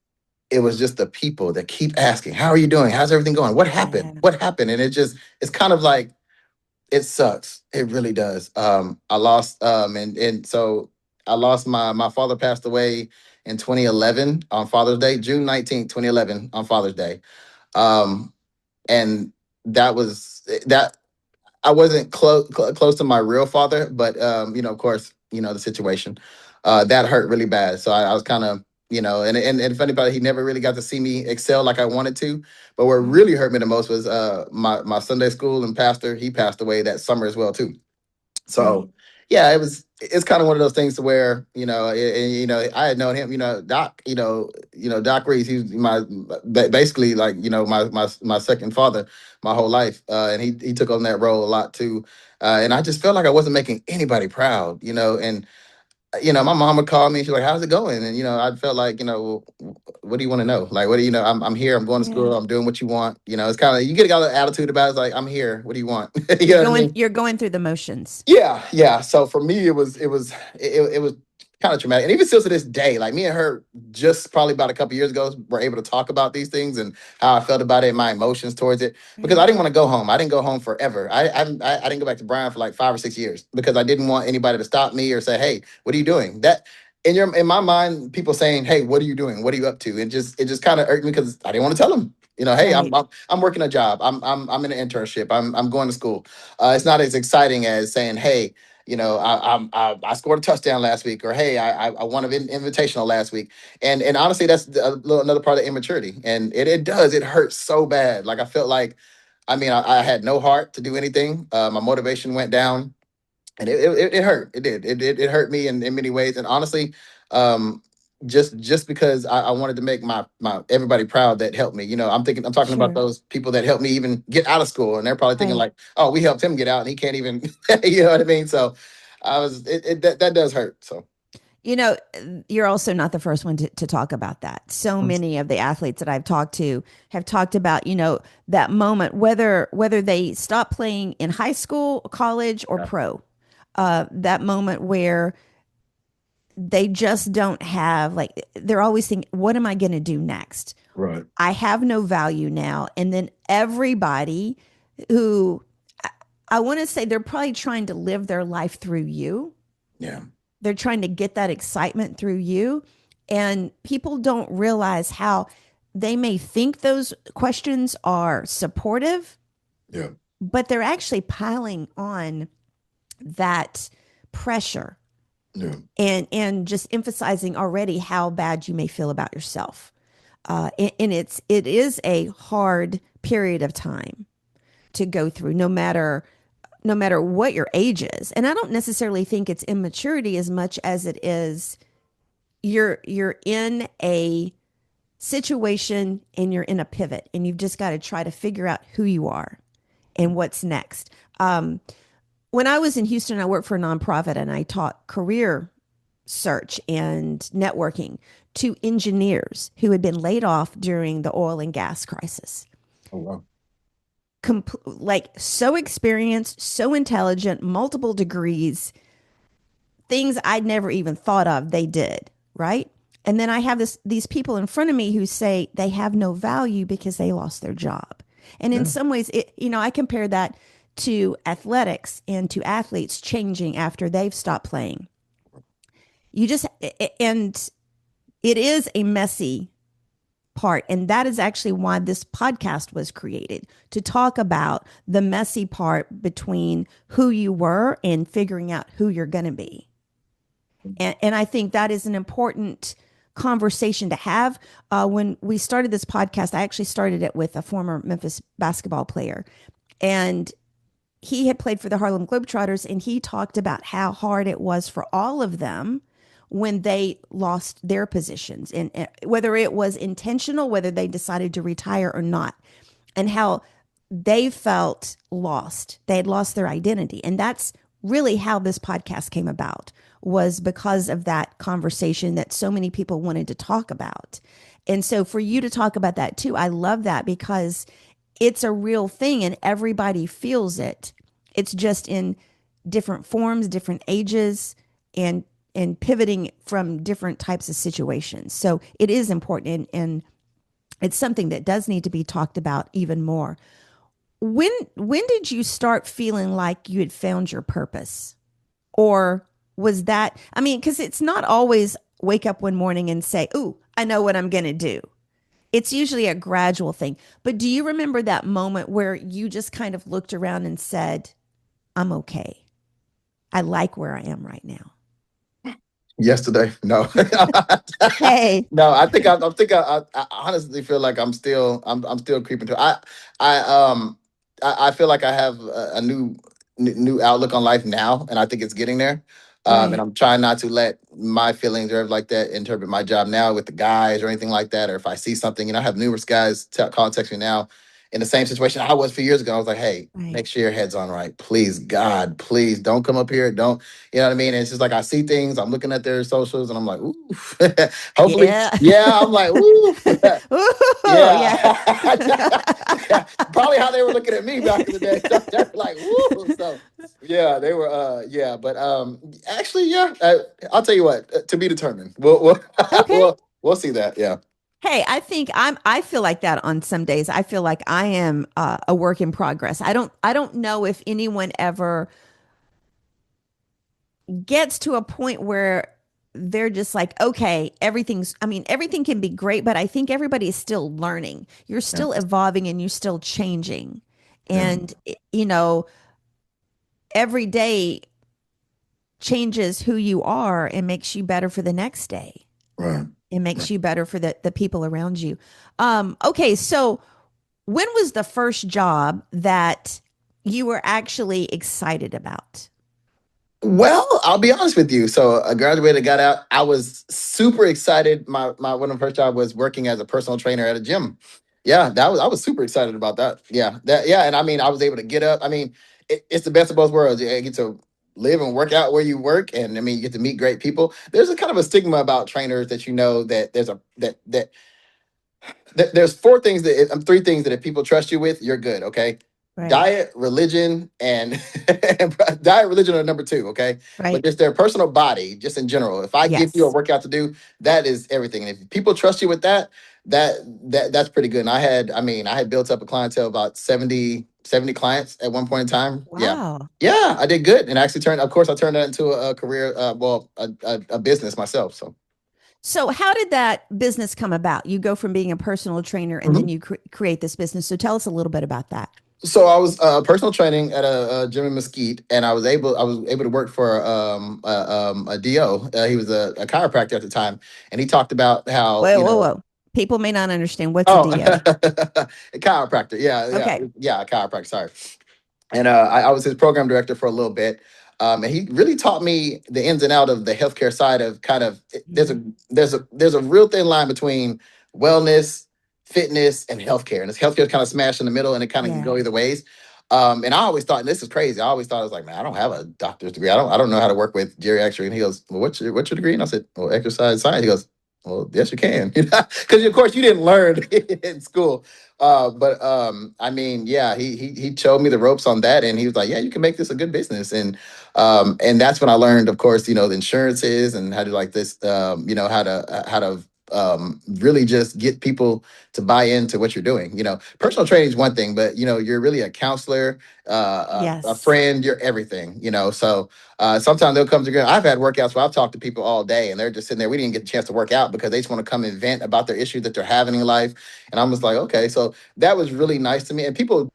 Speaker 1: it was just the people that keep asking, "How are you doing? How's everything going? What happened?
Speaker 2: Yeah.
Speaker 1: What happened?" And it's kind of like it sucks. It really does. I lost and so I lost my father passed away in 2011 on Father's Day, June 19th, 2011 on Father's Day. Um, and that was that I wasn't close to my real father, but of course, the situation that hurt really bad. So I was kind of, and if anybody, he never really got to see me excel like I wanted to. But what
Speaker 2: Right.
Speaker 1: really hurt me the most was my Sunday school and pastor. He passed away that summer as well too.
Speaker 2: Right.
Speaker 1: So yeah, it's kind of one of those things to where I had known him, Doc, Doc Reese. He's basically like my second father my whole life, and he took on that role a lot too. And I just felt like I wasn't making anybody proud, and my mom would call me. She's like, "How's it going?" And I felt like, what do you want to know? Like, what do you know? I'm here. I'm going to
Speaker 2: Yeah.
Speaker 1: school. I'm doing what you want. It's kind of you get a attitude about it. It's like I'm here. What do you want? You know what I mean?
Speaker 2: You're going through the motions.
Speaker 1: Yeah, yeah. So for me, it was kind of traumatic, and even still to this day, like me and her, just probably about a couple years ago, were able to talk about these things and how I felt about it, and my emotions towards it, because I
Speaker 2: Right.
Speaker 1: didn't want to go home. I didn't go home forever. I didn't go back to Bryan for like 5 or 6 years because I didn't want anybody to stop me or say, "Hey, what are you doing?" That in my mind, people saying, "Hey, what are you doing? What are you up to?" It just kind of irked me because I didn't want to tell them. Hey,
Speaker 2: Right.
Speaker 1: I'm working a job. I'm in an internship. I'm going to school. It's not as exciting as saying, hey, I scored a touchdown last week, or hey, I won an invitational last week. And honestly, that's another part of immaturity. And it hurts so bad. Like I felt like, I had no heart to do anything. My motivation went down, and it hurt. It did. It hurt me in many ways. And honestly, um, just because I wanted to make my everybody proud that helped me. I'm talking about
Speaker 2: Sure.
Speaker 1: those people that helped me even get out of school, and they're probably thinking
Speaker 2: Right.
Speaker 1: like, oh, we helped him get out, and he can't even, you know what I mean? So that does hurt. So
Speaker 2: You know, you're also not the first one to talk about that. So many of the athletes that I've talked to have talked about, that moment, whether they stop playing in high school, college, or
Speaker 1: yeah,
Speaker 2: pro, that moment where they just don't have, like, they're always thinking, what am I going to do next?
Speaker 1: right,
Speaker 2: I have no value now. And then everybody who, I want to say, they're probably trying to live their life through you.
Speaker 1: yeah,
Speaker 2: They're trying to get that excitement through you. And people don't realize how they may think those questions are supportive,
Speaker 1: yeah,
Speaker 2: but they're actually piling on that pressure
Speaker 1: yeah,
Speaker 2: and just emphasizing already how bad you may feel about yourself. And it is a hard period of time to go through, no matter what your age is. And I don't necessarily think it's immaturity as much as it is you're in a situation and you're in a pivot and you've just got to try to figure out who you are and what's next. When I was in Houston, I worked for a nonprofit and I taught career search and networking to engineers who had been laid off during the oil and gas crisis.
Speaker 1: oh wow,
Speaker 2: Like so experienced, so intelligent, multiple degrees, things I'd never even thought of, they did, right? And then I have these people in front of me who say they have no value because they lost their job. And in
Speaker 1: yeah,
Speaker 2: some ways, I compare that to athletics and to athletes changing after they've stopped playing. You just, and it is a messy part. And that is actually why this podcast was created, to talk about the messy part between who you were and figuring out who you're going to be. And I think that is an important conversation to have. When we started this podcast, I actually started it with a former Memphis basketball player. And he had played for the Harlem Globetrotters, and he talked about how hard it was for all of them when they lost their positions, and whether it was intentional, whether they decided to retire or not, and how they felt lost. They had lost their identity. And that's really how this podcast came about, was because of that conversation that so many people wanted to talk about. And so for you to talk about that too, I love that, because it's a real thing and everybody feels it. It's just in different forms, different ages, and pivoting from different types of situations. So it is important, and it's something that does need to be talked about even more. When did you start feeling like you had found your purpose? Or was that, I mean, because it's not always wake up one morning and say, "Ooh, I know what I'm going to do." It's usually a gradual thing. But do you remember that moment where you just kind of looked around and said, "I'm okay. I like where I am right now"?
Speaker 1: yesterday, no.
Speaker 2: Hey,
Speaker 1: No, I honestly feel like I'm still creeping to. I I feel like I have a new outlook on life now, and I think it's getting there. And
Speaker 2: right.
Speaker 1: I'm trying not to let my feelings or like that interpret my job now with the guys or anything like that. Or if I see something, I have numerous guys call and text me now in the same situation I was a few years ago. I was like, hey,
Speaker 2: Right.
Speaker 1: make sure your head's on right, please, God, please don't come up here, don't, you know what I mean? And it's just like I see things, I'm looking at their socials, and I'm like, ooh, hopefully,
Speaker 2: Yeah.
Speaker 1: yeah, I'm like, ooh,
Speaker 2: Ooh, yeah.
Speaker 1: yeah. Yeah, probably how they were looking at me back in the day. They're like, woo. So yeah, they were yeah, but actually, yeah, I'll tell you what, to be determined. We'll
Speaker 2: Okay.
Speaker 1: we'll see that. Yeah.
Speaker 2: Hey, I feel like that on some days. I feel like I am a work in progress. I don't know if anyone ever gets to a point where they're just like, okay, I mean, everything can be great, but I think everybody is still learning. You're
Speaker 1: Yeah.
Speaker 2: still evolving and you're still changing.
Speaker 1: Yeah.
Speaker 2: And, every day changes who you are and makes you better for the next day.
Speaker 1: Right.
Speaker 2: It makes you better for the people around you. Okay, so when was the first job that you were actually excited about?
Speaker 1: Well, I'll be honest with you. So I graduated, got out. I was super excited. My one of my first job was working as a personal trainer at a gym. Yeah, that was I was super excited about that. Yeah, and I mean I was able to get up. I mean, it's the best of both worlds. You get to live and work out where you work, and I mean you get to meet great people. There's a kind of a stigma about trainers that that there's a there's four things three things that if people trust you with, you're good. Okay,
Speaker 2: Right.
Speaker 1: diet, religion, and diet, religion are number two. Okay, but
Speaker 2: Right.
Speaker 1: just their personal body, just in general. If I give you a
Speaker 2: Yes.
Speaker 1: workout to do, that is everything. And if people trust you with that, that's pretty good. And I had built up a clientele of about 70 clients at one point in time. Yeah.
Speaker 2: Wow.
Speaker 1: Yeah, I did good, and actually of course, I turned that into a career, a business myself. So,
Speaker 2: So, how did that business come about? You go from being a personal trainer and then
Speaker 1: mhm.
Speaker 2: you create this business. So, tell us a little bit about that.
Speaker 1: So I was personal training at a gym in Mesquite, and I was able to work for a DO. He was a chiropractor at the time, and he talked about how
Speaker 2: Whoa, whoa, whoa. People may not understand what's a
Speaker 1: oh
Speaker 2: DO.
Speaker 1: a chiropractor,
Speaker 2: Okay.
Speaker 1: yeah, a chiropractor. Sorry, and I was his program director for a little bit. And he really taught me the ins and out of the healthcare side of
Speaker 2: Yeah.
Speaker 1: there's a real thin line between wellness, fitness, and healthcare. And this healthcare is kind of smashed in the middle, and it kind of can
Speaker 2: Yeah.
Speaker 1: go either ways. And I always thought, and this is crazy. I always thought I was like, man, I don't have a doctor's degree. I don't know how to work with geriatrics. And he goes, well, what's your degree? And I said, well, exercise science. He goes, well, yes, you can, because of course you didn't learn in school. But I mean, yeah, he showed me the ropes on that, and he was like, "Yeah, you can make this a good business." And that's when I learned, of course, the insurances and how to like this, how to really just get people to buy into what you're doing. Personal training is one thing, but you're really a counselor, a
Speaker 2: Yes.
Speaker 1: friend, you're everything. So sometimes they'll come together. I've had workouts where I've talked to people all day, and they're just sitting there. We didn't get a chance to work out because they just want to come and vent about their issue that they're having in life. And I'm just like, okay, so that was really nice to me. And people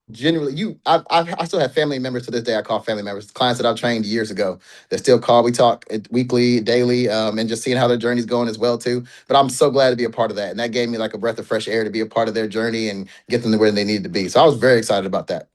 Speaker 1: genuinely, I still have family members to this day. I call family members, clients that I've trained years ago. They still call. We talk weekly, daily, and just seeing how their journey's going as well too. But I'm so glad to be a part of that, and that gave me like a breath of fresh air to be a part of their journey and get them to where they needed to be. So I was very excited about that.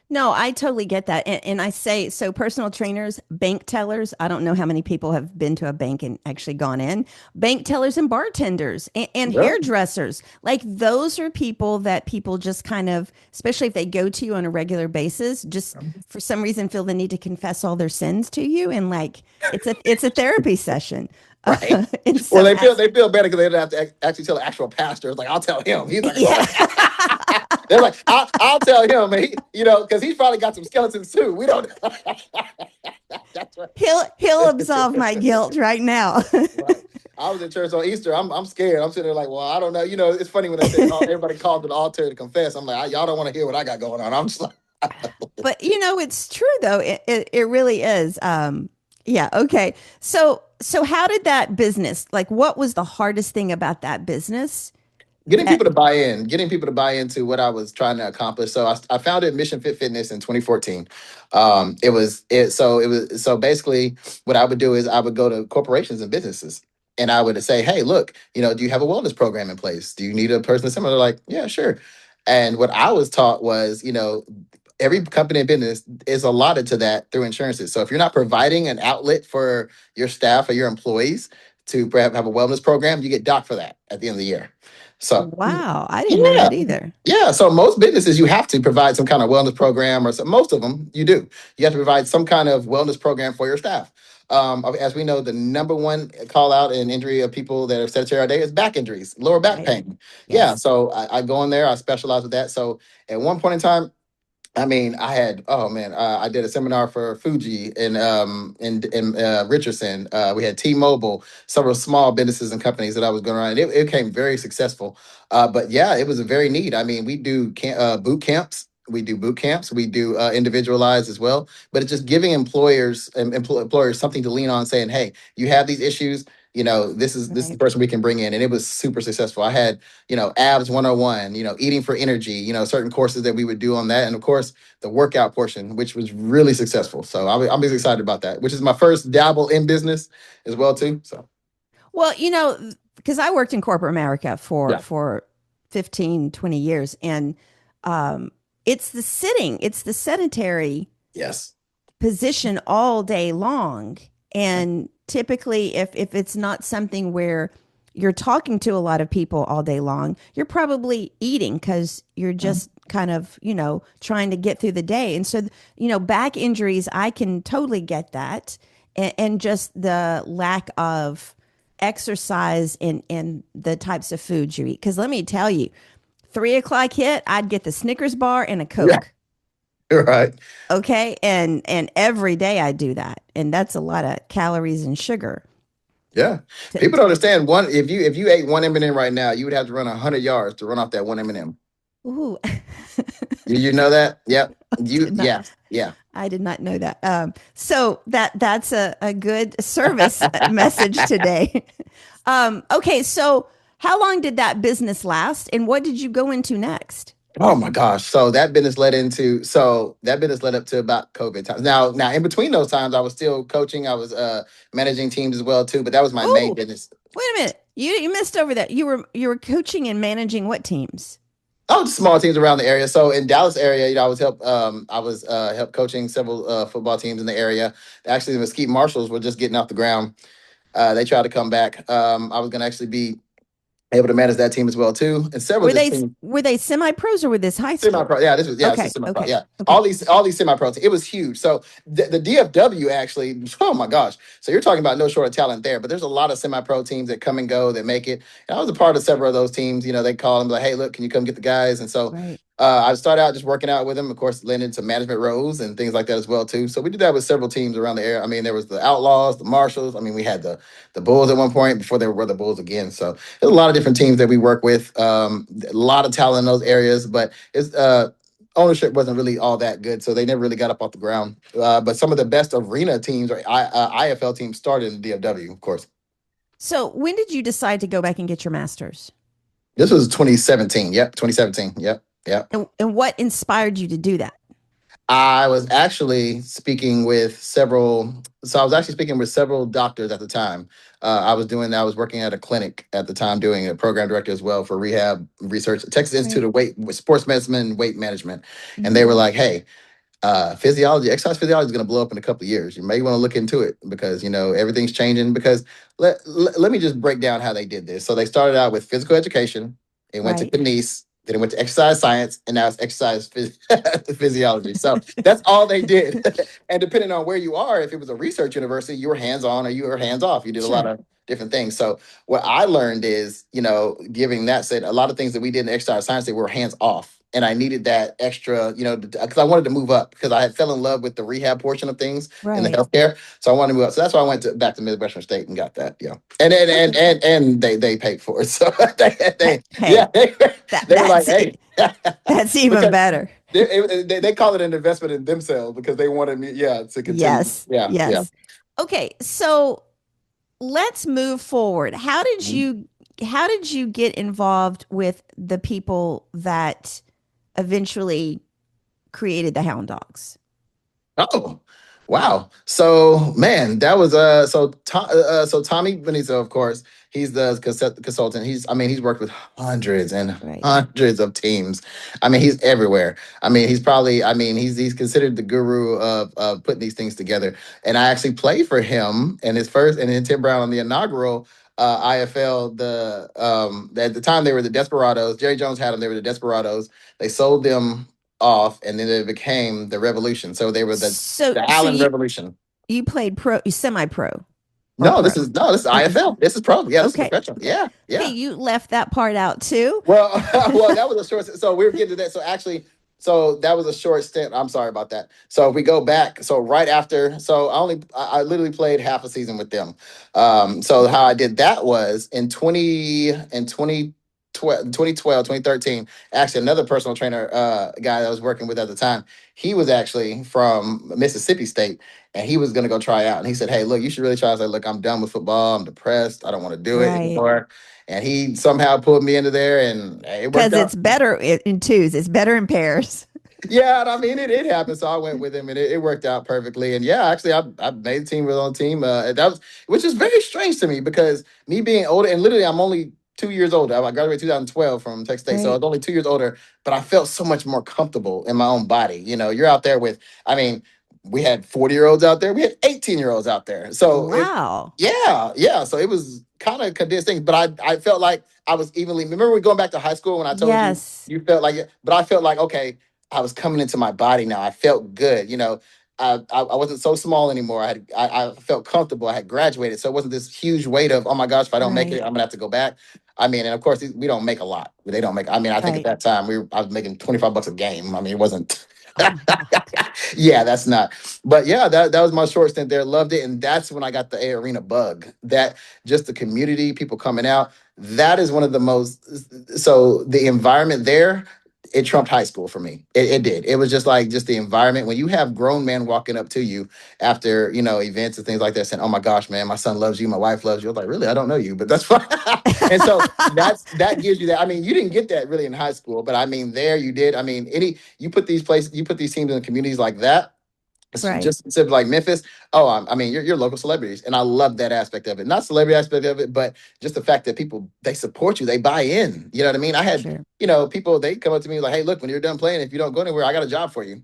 Speaker 2: No, I totally get that. And I say, so personal trainers, bank tellers, I don't know how many people have been to a bank and actually gone in. Bank tellers and bartenders and
Speaker 1: Yeah.
Speaker 2: hairdressers. Like those are people that people just kind of, especially if they go to you on a regular basis, just for some reason feel the need to confess all their sins to you. And like it's a therapy session.
Speaker 1: Right.
Speaker 2: In
Speaker 1: Well,
Speaker 2: some
Speaker 1: they feel better because they don't have to actually tell the actual pastor. It's like, I'll tell him. He's like,
Speaker 2: yeah.
Speaker 1: they're like, I'll tell him. Because he's probably got some skeletons too. We don't. That's right.
Speaker 2: He'll absolve my guilt right now.
Speaker 1: Right. I was in church on Easter. I'm scared. I'm sitting there like, well, I don't know. It's funny when they say everybody called to the altar to confess. I'm like, y'all don't want to hear what I got going on. I'm just like,
Speaker 2: But it's true though. It really is. Yeah. Okay. So how did that business, like what was the hardest thing about that business? That
Speaker 1: getting people to buy into what I was trying to accomplish. So I founded Mission Fit Fitness in 2014. So basically what I would do is I would go to corporations and businesses, and I would say, hey, look, do you have a wellness program in place? Do you need a person similar? They're like, yeah, sure. And what I was taught was, every company and business is allotted to that through insurances. So if you're not providing an outlet for your staff or your employees to perhaps have a wellness program, you get docked for that at the end of the year. So
Speaker 2: wow, I didn't know
Speaker 1: yeah,
Speaker 2: that either.
Speaker 1: yeah. So most businesses, you have to provide some kind of wellness program, or most of them you do. You have to provide some kind of wellness program for your staff. As we know, the number one call out and injury of people that are sedentary all day is back injuries, lower back
Speaker 2: Right.
Speaker 1: pain. Yeah.
Speaker 2: Yes.
Speaker 1: So I go in there, I specialize with that. So at one point in time, I mean, oh man, I did a seminar for Fuji in Richardson. We had T-Mobile, several small businesses and companies that I was going around. It became very successful. But yeah, it was a very neat. I mean, we do boot camps. We do boot camps. We do individualized as well. But it's just giving employers something to lean on, saying, "Hey, you have these issues. This is the
Speaker 2: Right.
Speaker 1: person we can bring in," and it was super successful. I had abs 101, eating for energy, certain courses that we would do on that, and of course the workout portion, which was really successful. So I'm excited about that, which is my first dabble in business as well too. So
Speaker 2: Well, because I worked in corporate America for
Speaker 1: yeah,
Speaker 2: 15, 20 years, and um, it's the sedentary
Speaker 1: yes,
Speaker 2: position all day long. And typically, if it's not something where you're talking to a lot of people all day long, you're probably eating because you're just kind of, trying to get through the day. And so, back injuries, I can totally get that. And just the lack of exercise in the types of foods you eat. Because let me tell you, 3 o'clock hit, I'd get the Snickers bar and a
Speaker 1: yeah,
Speaker 2: Coke.
Speaker 1: right.
Speaker 2: Okay. And every day I do that. And that's a lot of calories and sugar.
Speaker 1: Yeah, people
Speaker 2: To
Speaker 1: don't understand. One, if you ate one M&M right now, you would have to run 100 yards to run off that one M&M.
Speaker 2: ooh,
Speaker 1: Did you know that? Yep. You,
Speaker 2: did not
Speaker 1: yeah, yeah.
Speaker 2: I did not know that. So that's a good service message today. Okay, so how long did that business last, and what did you go into next?
Speaker 1: Oh my gosh. So that business led up to about COVID times. Now in between those times, I was still coaching. I was managing teams as well too, but that was my main
Speaker 2: Oh,
Speaker 1: business.
Speaker 2: wait a minute. You missed over that. You were coaching and managing what teams?
Speaker 1: Oh, just small teams around the area. So in Dallas area, I was help coaching several football teams in the area. Actually, the Mesquite Marshals were just getting off the ground. They tried to come back. I was going to actually be able to manage that team as well too, and several
Speaker 2: Were
Speaker 1: just
Speaker 2: they
Speaker 1: teams.
Speaker 2: were they semi pros or were this high
Speaker 1: Semi-pro,
Speaker 2: school?
Speaker 1: yeah. This is
Speaker 2: Okay,
Speaker 1: semi-pro,
Speaker 2: okay,
Speaker 1: yeah.
Speaker 2: okay.
Speaker 1: All these semi-pro teams. It was huge. So the DFW actually, oh my gosh. So you're talking about no short of talent there, but there's a lot of semi-pro teams that come and go that make it. And I was a part of several of those teams. They call them like, "Hey, look, can you come get the guys?" And so
Speaker 2: Right.
Speaker 1: I started out just working out with them. Of course, led into management roles and things like that as well too. So we did that with several teams around the area. I mean, there was the Outlaws, the Marshals. I mean, we had the Bulls at one point before they were the Bulls again. So there's a lot of different teams that we work with. A lot of talent in those areas, but it's ownership wasn't really all that good, so they never really got up off the ground. But some of the best arena teams or IFL teams started in DFW, of course.
Speaker 2: So when did you decide to go back and get your master's?
Speaker 1: This was 2017. Yep, 2017. Yep, yep.
Speaker 2: And what inspired you to do that?
Speaker 1: I was actually speaking with several. So I was actually speaking with several doctors at the time. I was working at a clinic at the time, doing a program director as well for rehab research, Texas Institute
Speaker 2: Right.
Speaker 1: of Sports Medicine and Weight Management, and they
Speaker 2: Mm-hmm.
Speaker 1: were like, "Hey, exercise physiology is going to blow up in a couple of years. You may want to look into it because everything's changing." Because let me just break down how they did this. So they started out with physical education, it went to
Speaker 2: Right.
Speaker 1: Denise, then it went to exercise science, and now it's physiology. So that's all they did. And depending on where you are, if it was a research university, you were hands on or you were hands off. You did a lot
Speaker 2: Sure.
Speaker 1: of different things. So what I learned is, giving that said, a lot of things that we did in exercise science, they were hands off. And I needed that extra, because I wanted to move up because I had fell in love with the rehab portion of things in the
Speaker 2: Right.
Speaker 1: healthcare. So I wanted to move up. So that's why I went back to Midwestern State and got that. Yeah. And then
Speaker 2: Okay.
Speaker 1: and they paid for it. So
Speaker 2: Hey,
Speaker 1: yeah,
Speaker 2: hey, that
Speaker 1: they were like,
Speaker 2: that's
Speaker 1: hey,
Speaker 2: that's even
Speaker 1: because
Speaker 2: better.
Speaker 1: they call it an investment in themselves because they wanted me, yeah, to continue.
Speaker 2: Yes.
Speaker 1: Yeah, yeah.
Speaker 2: Yes. Okay. So let's move forward. How did you get involved with the people that eventually created the Hound Dogs?
Speaker 1: Oh, wow. So man, that was so Tommy Benito, of course, he's the consultant. He's worked with hundreds and
Speaker 2: Right.
Speaker 1: hundreds of teams. I mean, he's everywhere. He's considered the guru of putting these things together. And I actually played for him and his first and then Tim Brown on the inaugural IFL. At the time they were the Desperados. Jerry Jones had them. They were the Desperados. They sold them off, and then it became the Revolution. So they were the
Speaker 2: So
Speaker 1: the
Speaker 2: so
Speaker 1: Allen
Speaker 2: you
Speaker 1: Revolution.
Speaker 2: you played semi pro or
Speaker 1: No,
Speaker 2: pro?
Speaker 1: this is
Speaker 2: Okay.
Speaker 1: IFL. This is pro. Yeah, this is
Speaker 2: Okay.
Speaker 1: professional.
Speaker 2: Okay.
Speaker 1: Yeah,
Speaker 2: Okay,
Speaker 1: yeah.
Speaker 2: you left that part out too.
Speaker 1: Well, well, that was a short. So we were getting to that. So actually, so that was a short stint. I'm sorry about that. So if we go back, so right after, so I literally played half a season with them. So how I did that was in 2020. 2012, 2013. Actually, another personal trainer guy that I was working with at the time, he was actually from Mississippi State, and he was going to go try out. And he said, "Hey, look, you should really try." I was like, "Look, I'm done with football. I'm depressed. I don't want to do it
Speaker 2: Right.
Speaker 1: anymore." And he somehow pulled me into there, and it worked
Speaker 2: Because
Speaker 1: out.
Speaker 2: it's better in twos, it's better in pairs.
Speaker 1: Yeah, and I mean it happened. So I went with him, and it worked out perfectly. And yeah, actually, I made the team, was on the team. That was, which is very strange to me, because me being older, and literally I'm only 2 years older. I graduated 2012 from Texas State, so I
Speaker 2: Right.
Speaker 1: was only 2 years older. But I felt so much more comfortable in my own body. You're out there with. I mean, we had 40-year-olds out there. We had 18-year-olds out there. So
Speaker 2: Wow.
Speaker 1: yeah. So it was kind of condensed things, but I felt like I was evenly. Remember we going back to high school when I told you
Speaker 2: Yes.
Speaker 1: you felt like it, but I felt like, okay, I was coming into my body now. I felt good. I wasn't so small anymore. I felt comfortable. I had graduated, so it wasn't this huge weight of, oh my gosh, if I don't make it,
Speaker 2: Right.
Speaker 1: I'm gonna have to go back. I mean, and of course we don't make a lot. They don't make. I mean, I think at
Speaker 2: Right.
Speaker 1: that time I was making $25 a game. I mean, it wasn't.
Speaker 2: Oh my God.
Speaker 1: Yeah, that's not. But yeah, that was my short stint there. Loved it, and that's when I got the A Arena bug. That just the community, people coming out. That is one of the most. So the environment there, it trumped high school for me. It did. It was just the environment when you have grown men walking up to you after events and things like that, saying, "Oh my gosh, man, my son loves you, my wife loves you." I was like, "Really? I don't know you, but that's fine." And so that gives you that. I mean, you didn't get that really in high school, but I mean, there you did. I mean, you put these teams in communities like that, it's
Speaker 2: Right.
Speaker 1: just instead of like Memphis. Oh, I mean, you're local celebrities, and I love that aspect of it. Not celebrity aspect of it, but just the fact that people, they support you, they buy in. You know what I mean? I had
Speaker 2: Sure.
Speaker 1: people, they come up to me like, "Hey, look, when you're done playing, if you don't go anywhere, I got a job for you."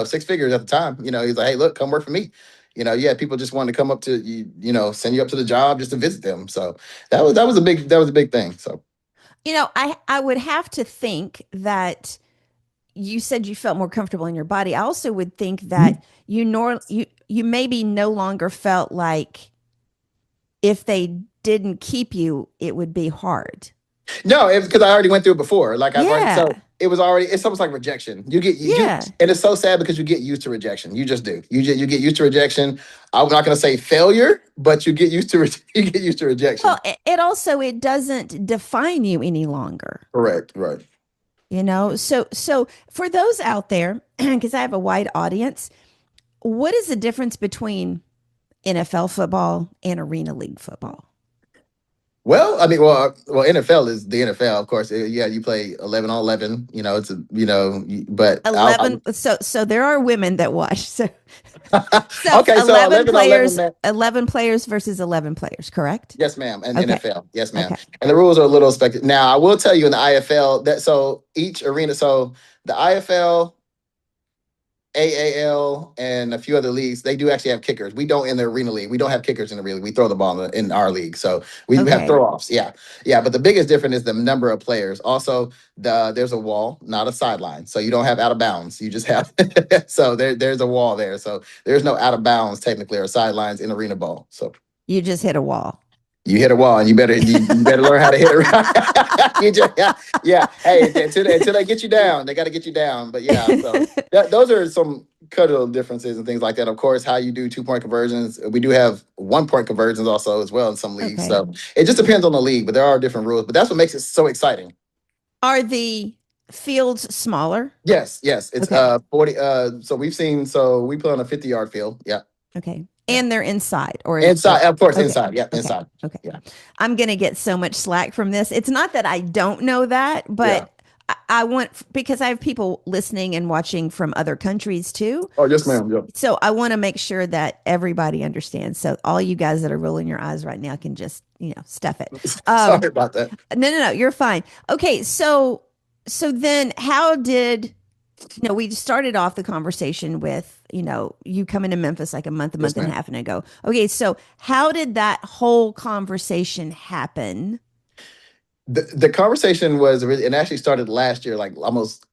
Speaker 1: 6 figures at the time. He's like, "Hey, look, come work for me." Yeah, people just wanted to come up to you, send you up to the job just to visit them. So that was a big thing. So
Speaker 2: I would have to think that you said you felt more comfortable in your body. I also would think that you maybe no longer felt like if they didn't keep you, it would be hard.
Speaker 1: no, it's because I already went through it before. Like I've already,
Speaker 2: Yeah.
Speaker 1: so it was already. It's almost like rejection.
Speaker 2: Yeah.
Speaker 1: And it's so sad because you get used to rejection. You just do. You get used to rejection. I'm not going to say failure, but you get used to you get used to
Speaker 2: Well,
Speaker 1: rejection.
Speaker 2: it also it doesn't define you any longer.
Speaker 1: Correct. Right.
Speaker 2: So for those out there, because I have a wide audience, what is the difference between NFL football and arena league football?
Speaker 1: Well, I mean, NFL is the NFL, of course. Yeah, you play 11 on 11. It's but
Speaker 2: 11, so there are women that watch. So
Speaker 1: okay, so
Speaker 2: 11
Speaker 1: 11 on 11,
Speaker 2: players,
Speaker 1: man.
Speaker 2: 11 players versus 11 players, correct?
Speaker 1: Yes, ma'am. And
Speaker 2: Okay.
Speaker 1: NFL. Yes, ma'am.
Speaker 2: Okay.
Speaker 1: And the rules are a little spectacular. Now, I will tell you in the IFL that so each arena, so the IFL, AAL, and a few other leagues, they do actually have kickers. We don't in the arena league. We don't have kickers in the arena league. We throw the ball in our league. So we have
Speaker 2: Okay.
Speaker 1: throw offs. Yeah. Yeah. But the biggest difference is the number of players. Also, there's a wall, not a sideline. So you don't have out of bounds. You just have so there's a wall there. So there's no out of bounds technically or sidelines in arena ball. So
Speaker 2: You just hit a wall.
Speaker 1: you hit a wall, and you better learn how to hit it right. Yeah. Hey, until they get you down, they got to get you down. But yeah, so those are some cardinal differences and things like that. Of course, how you do 2 point conversions. We do have 1 point conversions also as well in some leagues.
Speaker 2: Okay.
Speaker 1: So it just depends on the league, but there are different rules. But that's what makes it so exciting.
Speaker 2: Are the fields smaller?
Speaker 1: Yes, it's
Speaker 2: Okay.
Speaker 1: 40. So we play on a 50-yard field. Yeah,
Speaker 2: Okay.
Speaker 1: yeah.
Speaker 2: And they're inside or
Speaker 1: Inside, of course,
Speaker 2: okay.
Speaker 1: inside. Yeah,
Speaker 2: Okay.
Speaker 1: inside.
Speaker 2: Okay.
Speaker 1: Yeah,
Speaker 2: I'm going to get so much slack from this. It's not that I don't know that,
Speaker 1: yeah.
Speaker 2: but I want, because I have people listening and watching from other countries too.
Speaker 1: Oh, yes, ma'am. Yeah.
Speaker 2: So I want to make sure that everybody understands. So all you guys that are rolling your eyes right now can just, stuff it.
Speaker 1: Sorry about that.
Speaker 2: No, you're fine. Okay. So then how did, we started off the conversation with, you coming to Memphis like a
Speaker 1: Yes,
Speaker 2: month and a
Speaker 1: ma'am.
Speaker 2: half ago. Okay, so how did that whole conversation
Speaker 1: The conversation was really, it actually started last year, like almost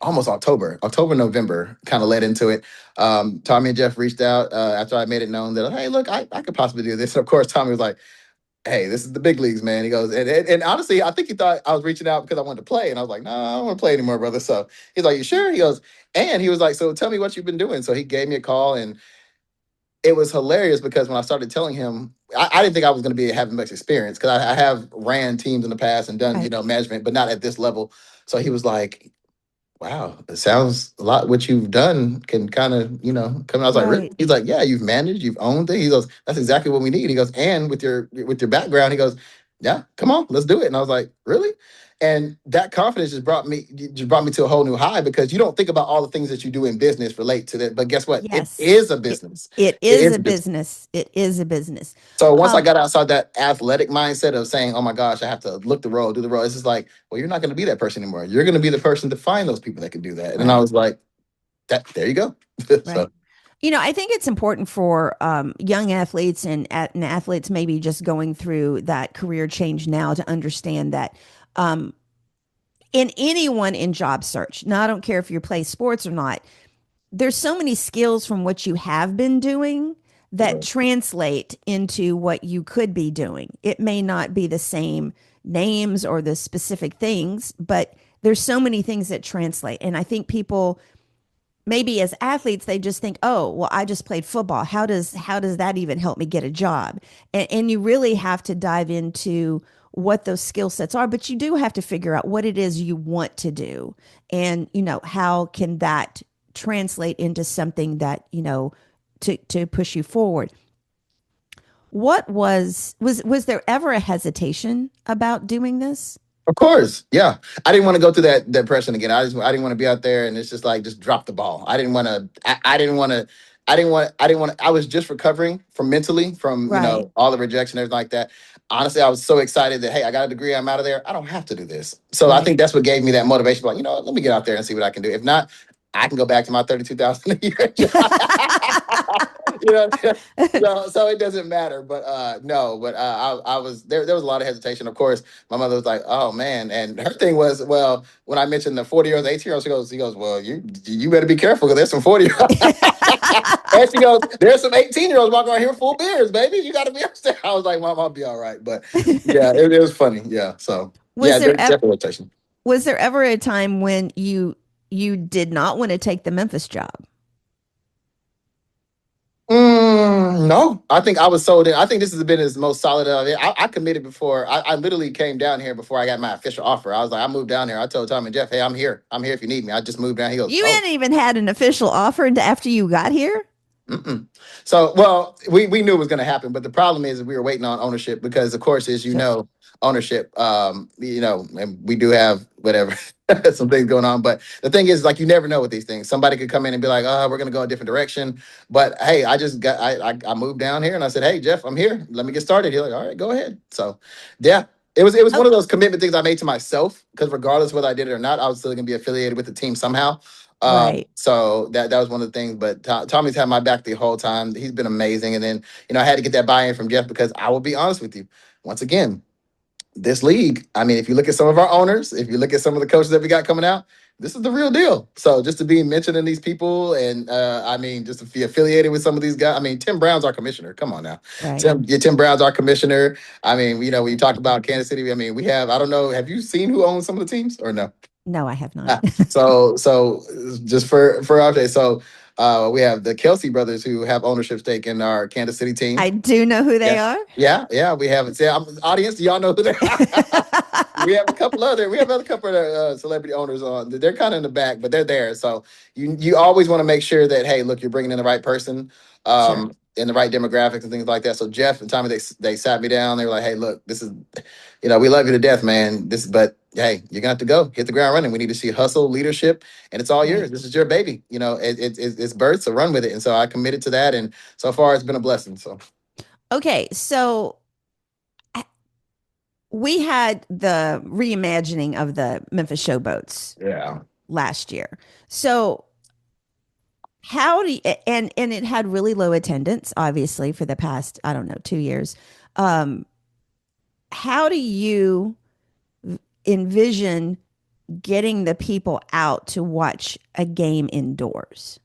Speaker 1: October, November, kind of led into it. Tommy and Jeff reached out after I made it known that, hey, look, I could possibly do this. And of course, Tommy was like, hey, this is the big leagues, man. He goes, and honestly, I think he thought I was reaching out because I wanted to play. And I was like, no, I don't want to play anymore, brother. So he's like, you sure? He goes, and he was like, so tell me what you've been doing. So he gave me a call, and it was hilarious because when I started telling him, I didn't think I was going to be having much experience because I have ran teams in the past and done,
Speaker 2: Right.
Speaker 1: management, but not at this level. So he was like, wow, it sounds a lot what you've done can kind of, come. I was like, really?
Speaker 2: Right.
Speaker 1: He's like, yeah, you've managed, you've owned things. He goes, that's exactly what we need. He goes, and with your background, he goes, yeah, come on, let's do it. And I was like, really? And that confidence just brought me to a whole new high because you don't think about all the things that you do in business relate to that. But guess what? It
Speaker 2: Yes.
Speaker 1: is a
Speaker 2: It,
Speaker 1: business.
Speaker 2: it
Speaker 1: It
Speaker 2: is
Speaker 1: is
Speaker 2: a
Speaker 1: a business.
Speaker 2: business. It is a business.
Speaker 1: So once I
Speaker 2: Um,
Speaker 1: got outside that athletic mindset of saying, "Oh my gosh, I have to look the role, do the role," it's just like, well, you're not going to be that person anymore. You're going to be the person to find those people that can do that. And then I
Speaker 2: right.
Speaker 1: was like, "That there you go." So
Speaker 2: Right. I think it's important for young athletes and athletes maybe just going through that career change now to understand that um, in anyone in job search, now I don't care if you play sports or not, there's so many skills from what you have been doing that translate into what you could be doing. It may not be the same names or the specific things, but there's so many things that translate. And I think people maybe as athletes they just think, oh well, I just played football, how does that even help me get a job? And you really have to dive into what those skill sets are, but you do have to figure out what it is you want to do, and how can that translate into something that to push you forward. What was there ever a hesitation about doing this?
Speaker 1: of course, yeah. I didn't want to go through that depression again. I didn't want to be out there and it's just like just drop the ball. I didn't want to. I didn't want to. I didn't want. I was just recovering from mentally from
Speaker 2: Right.
Speaker 1: all the rejection, everything like that. Honestly, I was so excited that hey, I got a degree. I'm out of there. I don't have to do this. So I
Speaker 2: Right.
Speaker 1: think that's what gave me that motivation. Like what, let me get out there and see what I can do. If not, I can go back to my 32,000 a year job. you know, so it doesn't matter. But no, but I was there. There was a lot of hesitation. Of course, my mother was like, "Oh man," and her thing was, well, when I mentioned the 40-year-olds, 18-year-olds, she goes, "Well, you better be careful because there's some 40-year-olds." And she goes, "There's some 18-year-olds walking around here with full beards, baby. You got to be upstairs." I was like, "Mom, I'll be all right." But yeah, it was funny. Yeah, so
Speaker 2: was
Speaker 1: yeah,
Speaker 2: there
Speaker 1: there's
Speaker 2: ever
Speaker 1: definitely rotation.
Speaker 2: Was there ever a time when you did not want to take the Memphis job?
Speaker 1: No, I think I was sold in. I think this has been his most solid. I committed before. I literally came down here before I got my official offer. I was like, I moved down here. I told Tom and Jeff, hey, I'm here. I'm here if you need me. I just moved down. He goes,
Speaker 2: You
Speaker 1: oh,
Speaker 2: hadn't even had an official offer after you got here?
Speaker 1: mm-mm. So, well, we knew it was going to happen, but the problem is we were waiting on ownership because, of course, as you
Speaker 2: Sure.
Speaker 1: know, ownership, and we do have whatever some things going on. But the thing is, like, you never know with these things. Somebody could come in and be like, "Oh, we're going to go a different direction." But hey, I moved down here and I said, "Hey, Jeff, I'm here. Let me get started." He's like, "All right, go ahead." So, yeah. It was one
Speaker 2: Oh,
Speaker 1: of those commitment things I made to myself because regardless whether I did it or not, I was still going to be affiliated with the team somehow.
Speaker 2: right,
Speaker 1: So that was one of the things. But Tommy's had my back the whole time. He's been amazing. And then I had to get that buy-in from Jeff because I will be honest with you. Once again, this league. I mean, if you look at some of our owners, if you look at some of the coaches that we got coming out, this is the real deal. So just to be mentioning these people, and I mean, just to be affiliated with some of these guys. I mean, Tim Brown's our commissioner. Come on now,
Speaker 2: right.
Speaker 1: Tim Brown's our commissioner. I mean, when you talk about Kansas City, I mean, we have. I don't know. Have you seen who owns some of the teams or no?
Speaker 2: No, I have not.
Speaker 1: Ah, so just for our day, so we have the Kelsey brothers who have ownership stake in our Kansas City team.
Speaker 2: I do know who they
Speaker 1: Yeah,
Speaker 2: are.
Speaker 1: yeah. We have it. Say, audience, do y'all know who they are? We have a couple other. We have other couple of celebrity owners on. They're kind of in the back, but they're there. So you always want to make sure that hey, look, you're bringing in the right person,
Speaker 2: Sure.
Speaker 1: in the right demographics and things like that. So Jeff and Tommy, they sat me down. They were like, hey, look, this is, we love you to death, man. But hey, you're gonna have to go hit the ground running. We need to see hustle, leadership, and it's all yours.
Speaker 2: Right.
Speaker 1: This is your baby. It's birth, so run with it. And so I committed to that, and so far it's been a blessing. So
Speaker 2: Okay, so we had the reimagining of the Memphis Showboats
Speaker 1: yeah.
Speaker 2: last year. So how do you, and it had really low attendance, obviously, for the past, I don't know, 2 years. Um, how do you envision getting the people out to watch a game indoors?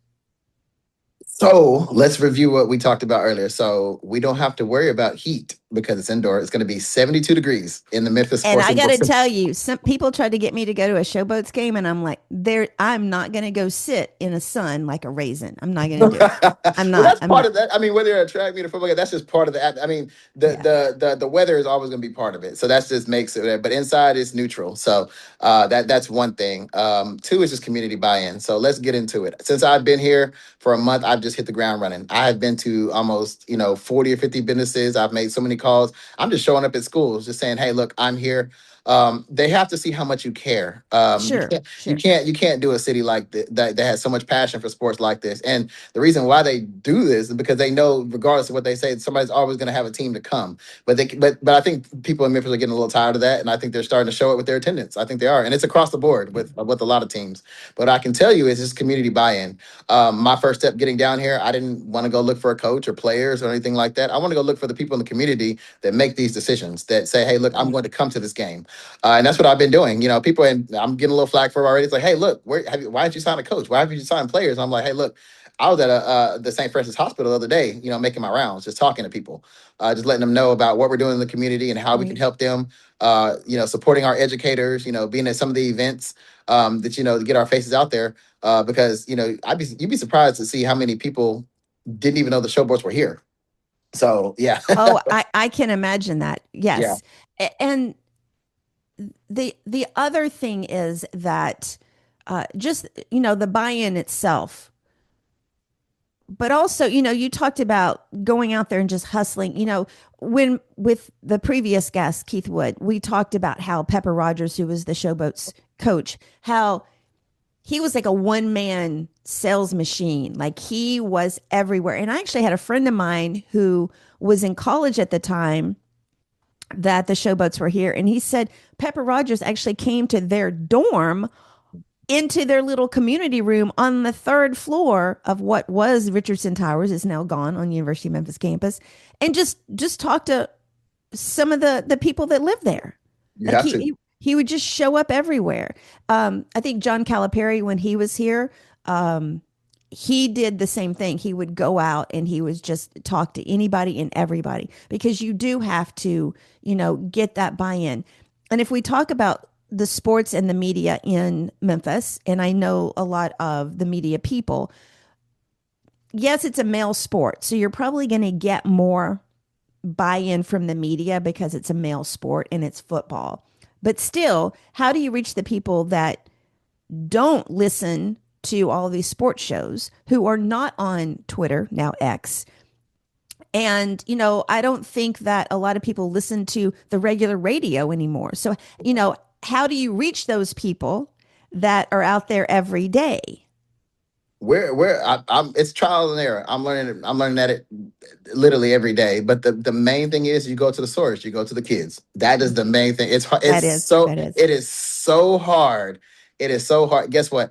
Speaker 1: So let's review what we talked about earlier. So we don't have to worry about heat. because it's indoor. It's going to be 72 degrees in the Memphis
Speaker 2: And
Speaker 1: Sports
Speaker 2: I
Speaker 1: Indoor
Speaker 2: got to
Speaker 1: Center.
Speaker 2: tell you, some people tried to get me to go to a Showboats game, and I'm like, there, I'm not going to go sit in a sun like a raisin. I'm not going to do it. I'm
Speaker 1: Well,
Speaker 2: not.
Speaker 1: that's
Speaker 2: I'm
Speaker 1: part
Speaker 2: not.
Speaker 1: of that. I mean, whether you're a track meet or football game, that's just part of the. I mean,
Speaker 2: Yeah.
Speaker 1: the weather is always going to be part of it. So that's just makes it. But inside is neutral. So that's one thing. Two is just community buy-in. So let's get into it. Since I've been here for a month, I've just hit the ground running. I have been to almost 40 or 50 businesses. I've made so many calls. I'm just showing up at schools, just saying, "Hey, look, I'm here." They have to see how much you care.
Speaker 2: Sure. Sure.
Speaker 1: You can't do a city like that has so much passion for sports like this. And the reason why they do this is because they know, regardless of what they say, somebody's always going to have a team to come. But I think people in Memphis are getting a little tired of that, and I think they're starting to show it with their attendance. I think they are, and it's across the board with a lot of teams. But I can tell you is this community buy-in. My first step getting down here, I didn't want to go look for a coach or players or anything like that. I want to go look for the people in the community that make these decisions. That say, hey, look, I'm
Speaker 2: Right.
Speaker 1: going to come to this game. And that's what I've been doing. People, and I'm getting a little flack for it already. It's like, hey, look, why didn't you sign a coach? Why haven't you signed players? And I'm like, hey, look, I was at the St. Francis Hospital the other day, making my rounds, just talking to people, just letting them know about what we're doing in the community and how we can
Speaker 2: Right.
Speaker 1: help them. Supporting our educators, being at some of the events that to get our faces out there. Because you'd be surprised to see how many people didn't even know the showboats were here. So yeah,
Speaker 2: Oh, I can imagine that.
Speaker 1: yeah,
Speaker 2: Yes. And the other thing is that just the buy-in itself, but also you talked about going out there and just hustling. When with the previous guest Keith Wood, we talked about how Pepper Rogers, who was the Showboats coach, how he was like a one-man sales machine. Like he was everywhere. And I actually had a friend of mine who was in college at the time that the Showboats were here, and he said Pepper Rogers actually came to their dorm, into their little community room on the third floor of what was Richardson Towers, is now gone, on University of Memphis campus, and just talk to some of the people that live there.
Speaker 1: you
Speaker 2: Like
Speaker 1: have to.
Speaker 2: he would just show up everywhere. I think John Calipari, when he was here, he did the same thing. He would go out and he was just talk to anybody and everybody, because you do have to, get that buy-in. And if we talk about the sports and the media in Memphis, and I know a lot of the media people, yes, it's a male sport. So you're probably going to get more buy-in from the media because it's a male sport and it's football. But still, how do you reach the people that don't listen to all these sports shows, who are not on Twitter, now X? And, I don't think that a lot of people listen to the regular radio anymore. So, how do you reach those people that are out there every day?
Speaker 1: I'm it's trial and error. I'm learning at it literally every day. But the main thing is you go to the source, you go to the kids. That is the main thing.
Speaker 2: That is, that is.
Speaker 1: It is so hard. It is so hard. Guess what?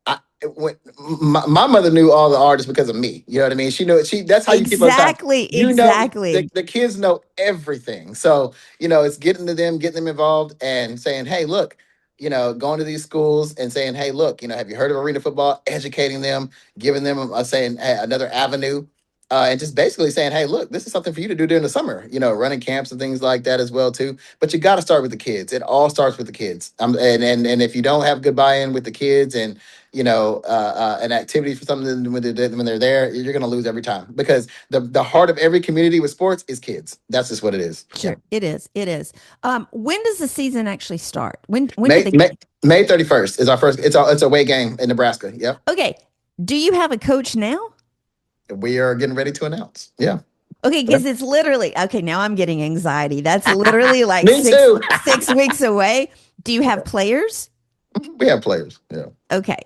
Speaker 1: I when my mother knew all the artists because of me. You know what I mean? She knew she that's how you keep on time.
Speaker 2: Exactly,
Speaker 1: The,
Speaker 2: exactly.
Speaker 1: the kids know everything. So, it's getting to them, getting them involved and saying, hey, look, going to these schools and saying, hey, look, have you heard of arena football? Educating them, giving them saying, hey, another avenue, and just basically saying, hey, look, this is something for you to do during the summer. Running camps and things like that as well too. But you got to start with the kids. It all starts with the kids. And if you don't have good buy-in with the kids and an activity for something when they're there, you're going to lose every time because the heart of every community with sports is kids. That's just what it is. Yeah.
Speaker 2: Sure, it is. It is. When does the season actually start? When do
Speaker 1: May
Speaker 2: they?
Speaker 1: May, May 31st is our first. It's a away game in Nebraska. Yep.
Speaker 2: Okay. Do you have a coach now?
Speaker 1: We are getting ready to announce. Yeah.
Speaker 2: Okay, because it's literally okay. Now I'm getting anxiety. That's literally like
Speaker 1: Me too.
Speaker 2: 6 weeks away. Do you have players?
Speaker 1: We have players. Yeah.
Speaker 2: Okay.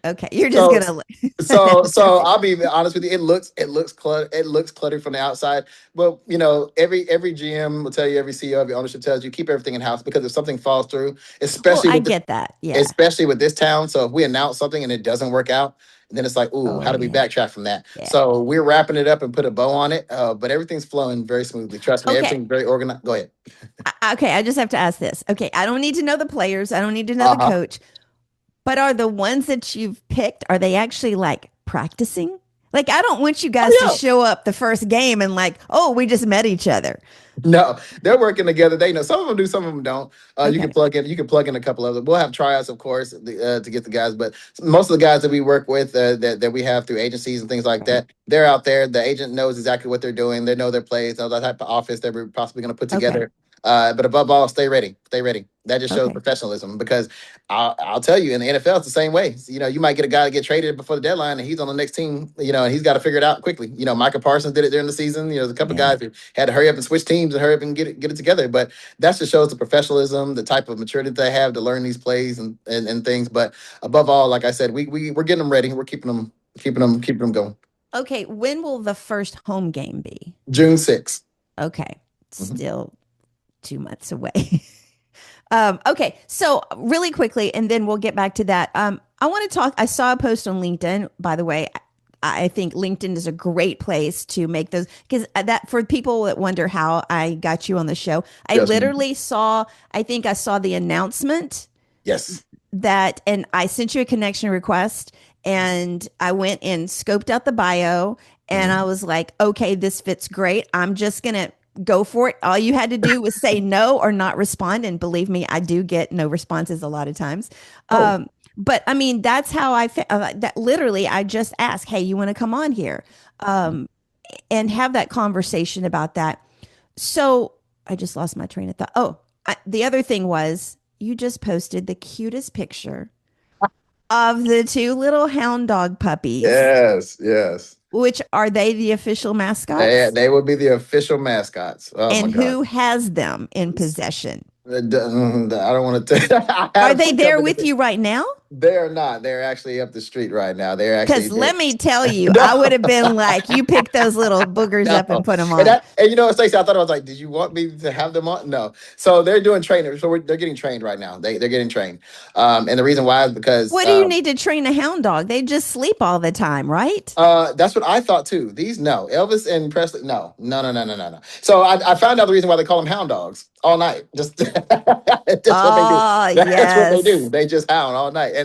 Speaker 2: Okay. You're just
Speaker 1: So
Speaker 2: gonna.
Speaker 1: so
Speaker 2: Okay.
Speaker 1: I'll be honest with you. It looks cluttered from the outside. But every GM will tell you, every CEO, every ownership tells you keep everything in house because if something falls through,
Speaker 2: Well,
Speaker 1: especially
Speaker 2: I
Speaker 1: with
Speaker 2: get that. Yeah.
Speaker 1: especially with this town. So if we announce something and it doesn't work out, then it's like, ooh,
Speaker 2: Oh
Speaker 1: how do we
Speaker 2: yeah.
Speaker 1: backtrack from that?
Speaker 2: Yeah.
Speaker 1: So we're wrapping it up and put a bow on it. But everything's flowing very smoothly. Trust me,
Speaker 2: Okay.
Speaker 1: everything's very organized. Go ahead.
Speaker 2: Okay. I just have to ask this. Okay. I don't need to know the players. I don't need to know the
Speaker 1: Uh-huh.
Speaker 2: coach. But are the ones that you've picked, are they actually like practicing? Like, I don't want you guys to
Speaker 1: Oh
Speaker 2: show up the first game and like, oh, we just met each other.
Speaker 1: No, they're working together. They know some of them do, some of them don't. You can
Speaker 2: Okay.
Speaker 1: plug in. You can plug in a couple of them. We'll have tryouts, of course, to get the guys. But most of the guys that we work with, that we have through agencies and things like
Speaker 2: Right.
Speaker 1: that, they're out there. The agent knows exactly what they're doing. They know their plays, know the type of office that we're possibly going to put
Speaker 2: Okay.
Speaker 1: together. But above all, stay ready. Stay ready. That just shows
Speaker 2: Okay.
Speaker 1: professionalism because I'll tell you, in the NFL, it's the same way. You know, you might get a guy to get traded before the deadline, and he's on the next team. You know, and he's got to figure it out quickly. You know, Micah Parsons did it during the season. You know, there's a couple of
Speaker 2: Yeah.
Speaker 1: guys who had to hurry up and switch teams and hurry up and get it together. But that just shows the professionalism, the type of maturity they have to learn these plays and things. But above all, like I said, we're getting them ready. We're keeping them going.
Speaker 2: Okay. When will the first home game be?
Speaker 1: June 6th.
Speaker 2: Okay.
Speaker 1: Mhm.
Speaker 2: Still 2 months away. Okay. So really quickly, and then we'll get back to that. I want to talk. I saw a post on LinkedIn, by the way. I think LinkedIn is a great place to make those because that for people that wonder how I got you on the show, I
Speaker 1: Yes.
Speaker 2: literally saw, I think I saw the announcement
Speaker 1: Yes.
Speaker 2: that, and I sent you a connection request and I went and scoped out the bio and I
Speaker 1: Mhm.
Speaker 2: was like, okay, this fits great. I'm just going to go for it. All you had to do was say no or not respond. And believe me, I do get no responses a lot of times.
Speaker 1: Oh.
Speaker 2: But I mean, that's how that literally, I just asked, hey, you want to come on here and have that conversation about that. So I just lost my train of thought. Oh, the other thing was you just posted the cutest picture of the two little hound dog puppies,
Speaker 1: Yes. Yes.
Speaker 2: which are they the official
Speaker 1: They
Speaker 2: mascots?
Speaker 1: they would be the official mascots. Oh my
Speaker 2: And
Speaker 1: God.
Speaker 2: who has them in possession?
Speaker 1: I don't want to. I had
Speaker 2: Are
Speaker 1: them
Speaker 2: they
Speaker 1: hooked up
Speaker 2: there
Speaker 1: in
Speaker 2: with
Speaker 1: the.
Speaker 2: you right now?
Speaker 1: They're not. They're actually up the street right now. They're actually
Speaker 2: Because
Speaker 1: there.
Speaker 2: let me tell you,
Speaker 1: No,
Speaker 2: I would have been like, you pick those little boogers up
Speaker 1: no.
Speaker 2: and put them
Speaker 1: And
Speaker 2: on.
Speaker 1: that, and you know, Stacey, I thought I was like, did you want me to have them on? No. So they're doing training. So they're getting trained right now. They're getting trained. And the reason why is because
Speaker 2: What do you need to train a hound dog? They just sleep all the time, right?
Speaker 1: that's what I thought too. These no, Elvis and Presley, no, no, no, no, no, no, no. So I found out the reason why they call them hound dogs all night. Just that's what they do.
Speaker 2: Oh,
Speaker 1: That's what they do.
Speaker 2: yes.
Speaker 1: They just hound all night,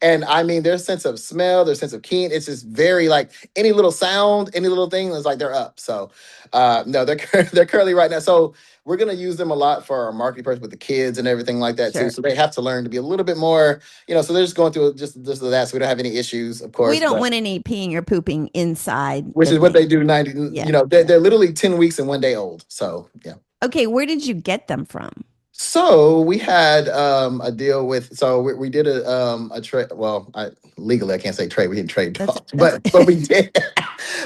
Speaker 1: and I mean their sense of smell, their sense of keen. It's just very like any little sound, any little thing is like they're up. So no, they're they're currently right now. So we're gonna use them a lot for our marketing purpose with the kids and everything like that too.
Speaker 2: Sure.
Speaker 1: So they have to learn to be a little bit more, you know. So they're just going through just that. So we don't have any issues, of
Speaker 2: We
Speaker 1: course,
Speaker 2: don't
Speaker 1: but
Speaker 2: want any peeing or pooping inside
Speaker 1: which
Speaker 2: the
Speaker 1: is what they
Speaker 2: thing.
Speaker 1: do 90,
Speaker 2: Yeah.
Speaker 1: you know, they're literally 10 weeks and 1 day old. So yeah.
Speaker 2: Okay, where did you get them from?
Speaker 1: So we had a deal with, so we did a trade. Well, legally I can't say trade, we didn't trade dogs,
Speaker 2: That's
Speaker 1: but we did.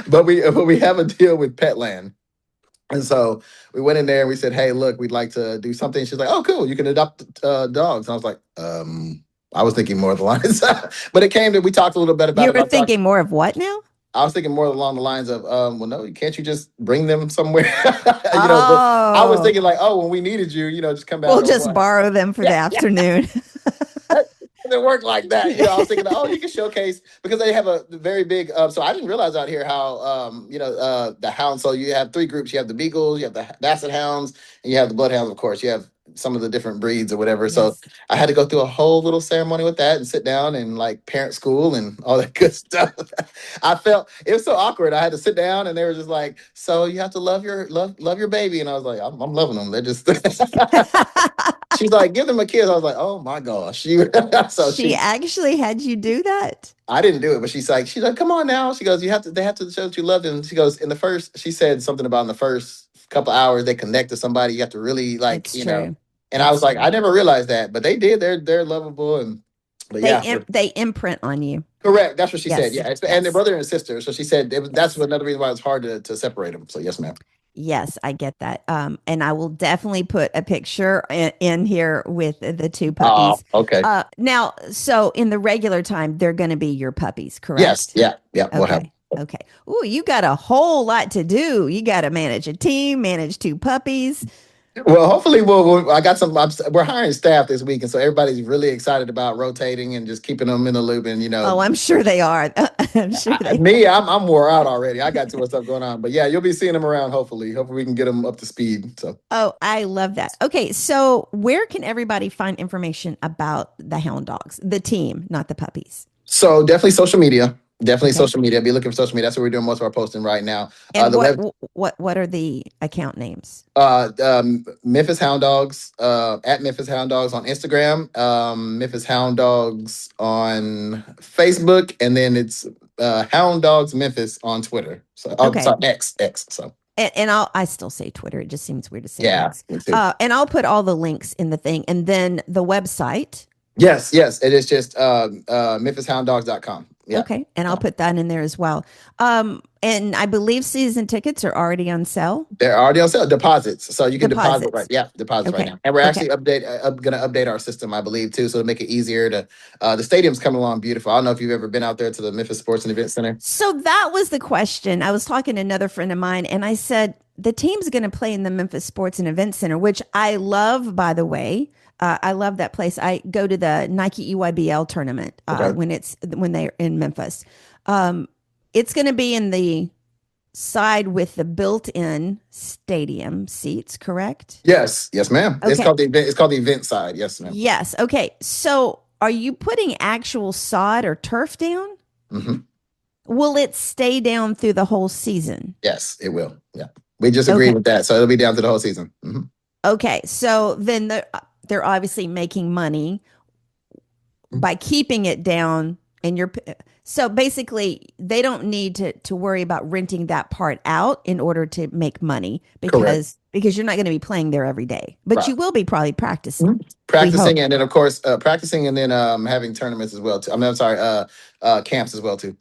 Speaker 1: But we have a deal with Petland. And so we went in there and we said, hey, look, we'd like to do something. She's like, oh, cool, you can adopt dogs. And I was like, I was thinking more of the lines, but it came to, we talked a little bit about
Speaker 2: you
Speaker 1: it.
Speaker 2: were
Speaker 1: I talked,
Speaker 2: thinking more of what now?
Speaker 1: I was thinking more along the lines of, well, no, can't you just bring them somewhere? You know, but I was
Speaker 2: Oh,
Speaker 1: thinking like, oh, when we needed you, you know, just come
Speaker 2: we'll
Speaker 1: out or
Speaker 2: just
Speaker 1: what.
Speaker 2: borrow them for the
Speaker 1: Yeah,
Speaker 2: afternoon.
Speaker 1: it didn't work like that. You know, I was thinking, oh, you can showcase because they have a very big. So I didn't realize out here how, the hounds. So you have three groups. You have the beagles, you have the basset hounds, and you have the bloodhounds. Of course, you have some of the different breeds or whatever. So
Speaker 2: Yes.
Speaker 1: I had to go through a whole little ceremony with that and sit down and like parent school and all that good stuff. I felt it was so awkward. I had to sit down and they were just like, "So you have to love your baby," and I was like, "I'm loving them. They're just." She's like, "Give them a kiss." I was like, "Oh my gosh!" So
Speaker 2: She actually had you do that?
Speaker 1: I didn't do it, but she's like, "Come on now." She goes, "You have to. They have to show that you love them." She goes, "In the first," she said something about in the first couple hours they connect to somebody. You have to really like,
Speaker 2: It's true.
Speaker 1: And I was
Speaker 2: It's
Speaker 1: like,
Speaker 2: true.
Speaker 1: I never realized that, but they did. They're lovable but
Speaker 2: They
Speaker 1: yeah,
Speaker 2: they imprint on you.
Speaker 1: correct. That's what she said.
Speaker 2: Yes.
Speaker 1: Yeah, and they're
Speaker 2: Yes.
Speaker 1: brother and sister. So she said that's
Speaker 2: Yes.
Speaker 1: another reason why it's hard to separate them. So yes, ma'am.
Speaker 2: Yes, I get that. And I will definitely put a picture in here with the two
Speaker 1: Oh,
Speaker 2: puppies.
Speaker 1: okay.
Speaker 2: Now, so in the regular time, they're going to be your puppies,
Speaker 1: Yes,
Speaker 2: correct?
Speaker 1: yeah, yeah. We'll have.
Speaker 2: Okay. Okay. Ooh, you got a whole lot to do. You got to manage a team, manage two puppies.
Speaker 1: Well, hopefully, I got some. We're hiring staff this week, and so everybody's really excited about rotating and just keeping them in the loop. And
Speaker 2: Oh, I'm sure they are. I'm sure they are.
Speaker 1: me, I'm wore out already. I got too much stuff going on, but yeah, you'll be seeing them around. Hopefully, we can get them up to speed. So,
Speaker 2: Oh, I love that. Okay, so where can everybody find information about the hound dogs, the team, not the puppies?
Speaker 1: so definitely social media. Definitely
Speaker 2: Okay.
Speaker 1: social media. Be looking for social media. That's where we're doing most of our posting right now.
Speaker 2: And
Speaker 1: The web
Speaker 2: what are the account names?
Speaker 1: Memphis Hound Dogs, at Memphis Hound Dogs on Instagram, Memphis Hound Dogs on Facebook, and then it's Hound Dogs Memphis on Twitter. So, oh,
Speaker 2: Okay.
Speaker 1: sorry, X. So,
Speaker 2: And I still say Twitter. It just seems weird to say
Speaker 1: yeah,
Speaker 2: X.
Speaker 1: me too.
Speaker 2: And I'll put all the links in the thing, and then the website.
Speaker 1: Yes, it is just MemphisHoundDogs.com. Yeah.
Speaker 2: Okay, and I'll
Speaker 1: So
Speaker 2: put that in there as well. And I believe season tickets are already on sale.
Speaker 1: they're already on sale. Deposits, so you can deposit right.
Speaker 2: Deposits.
Speaker 1: Yeah, deposits right
Speaker 2: Okay.
Speaker 1: now, and we're
Speaker 2: Okay.
Speaker 1: actually going to update our system, I believe, too, so to make it easier to. The stadium's coming along beautiful. I don't know if you've ever been out there to the Memphis Sports and Event Center.
Speaker 2: So that was the question. I was talking to another friend of mine, and I said the team's going to play in the Memphis Sports and Event Center, which I love, by the way. I love that place. I go to the Nike EYBL tournament
Speaker 1: Okay,
Speaker 2: when they're in Memphis. Um, it's going to be in the side with the built-in stadium seats, correct?
Speaker 1: yes, ma'am. It's
Speaker 2: Okay.
Speaker 1: called the event. It's called the event side. Yes, ma'am.
Speaker 2: Yes. Okay. So are you putting actual sod or turf down?
Speaker 1: Hmm.
Speaker 2: Will it stay down through the whole season?
Speaker 1: Yes, it will. Yeah, we just agreed
Speaker 2: Okay.
Speaker 1: with that, so it'll be down to the whole season. Hmm.
Speaker 2: Okay. So then they're obviously making money by keeping it down, and so basically they don't need to worry about renting that part out in order to make money
Speaker 1: Correct.
Speaker 2: because you're not going to be playing there every day, but
Speaker 1: Right.
Speaker 2: you will be probably practicing.
Speaker 1: Mhm.
Speaker 2: We hope.
Speaker 1: Practicing, and then of course practicing, and then having tournaments as well too. I mean, I'm sorry, camps as well too.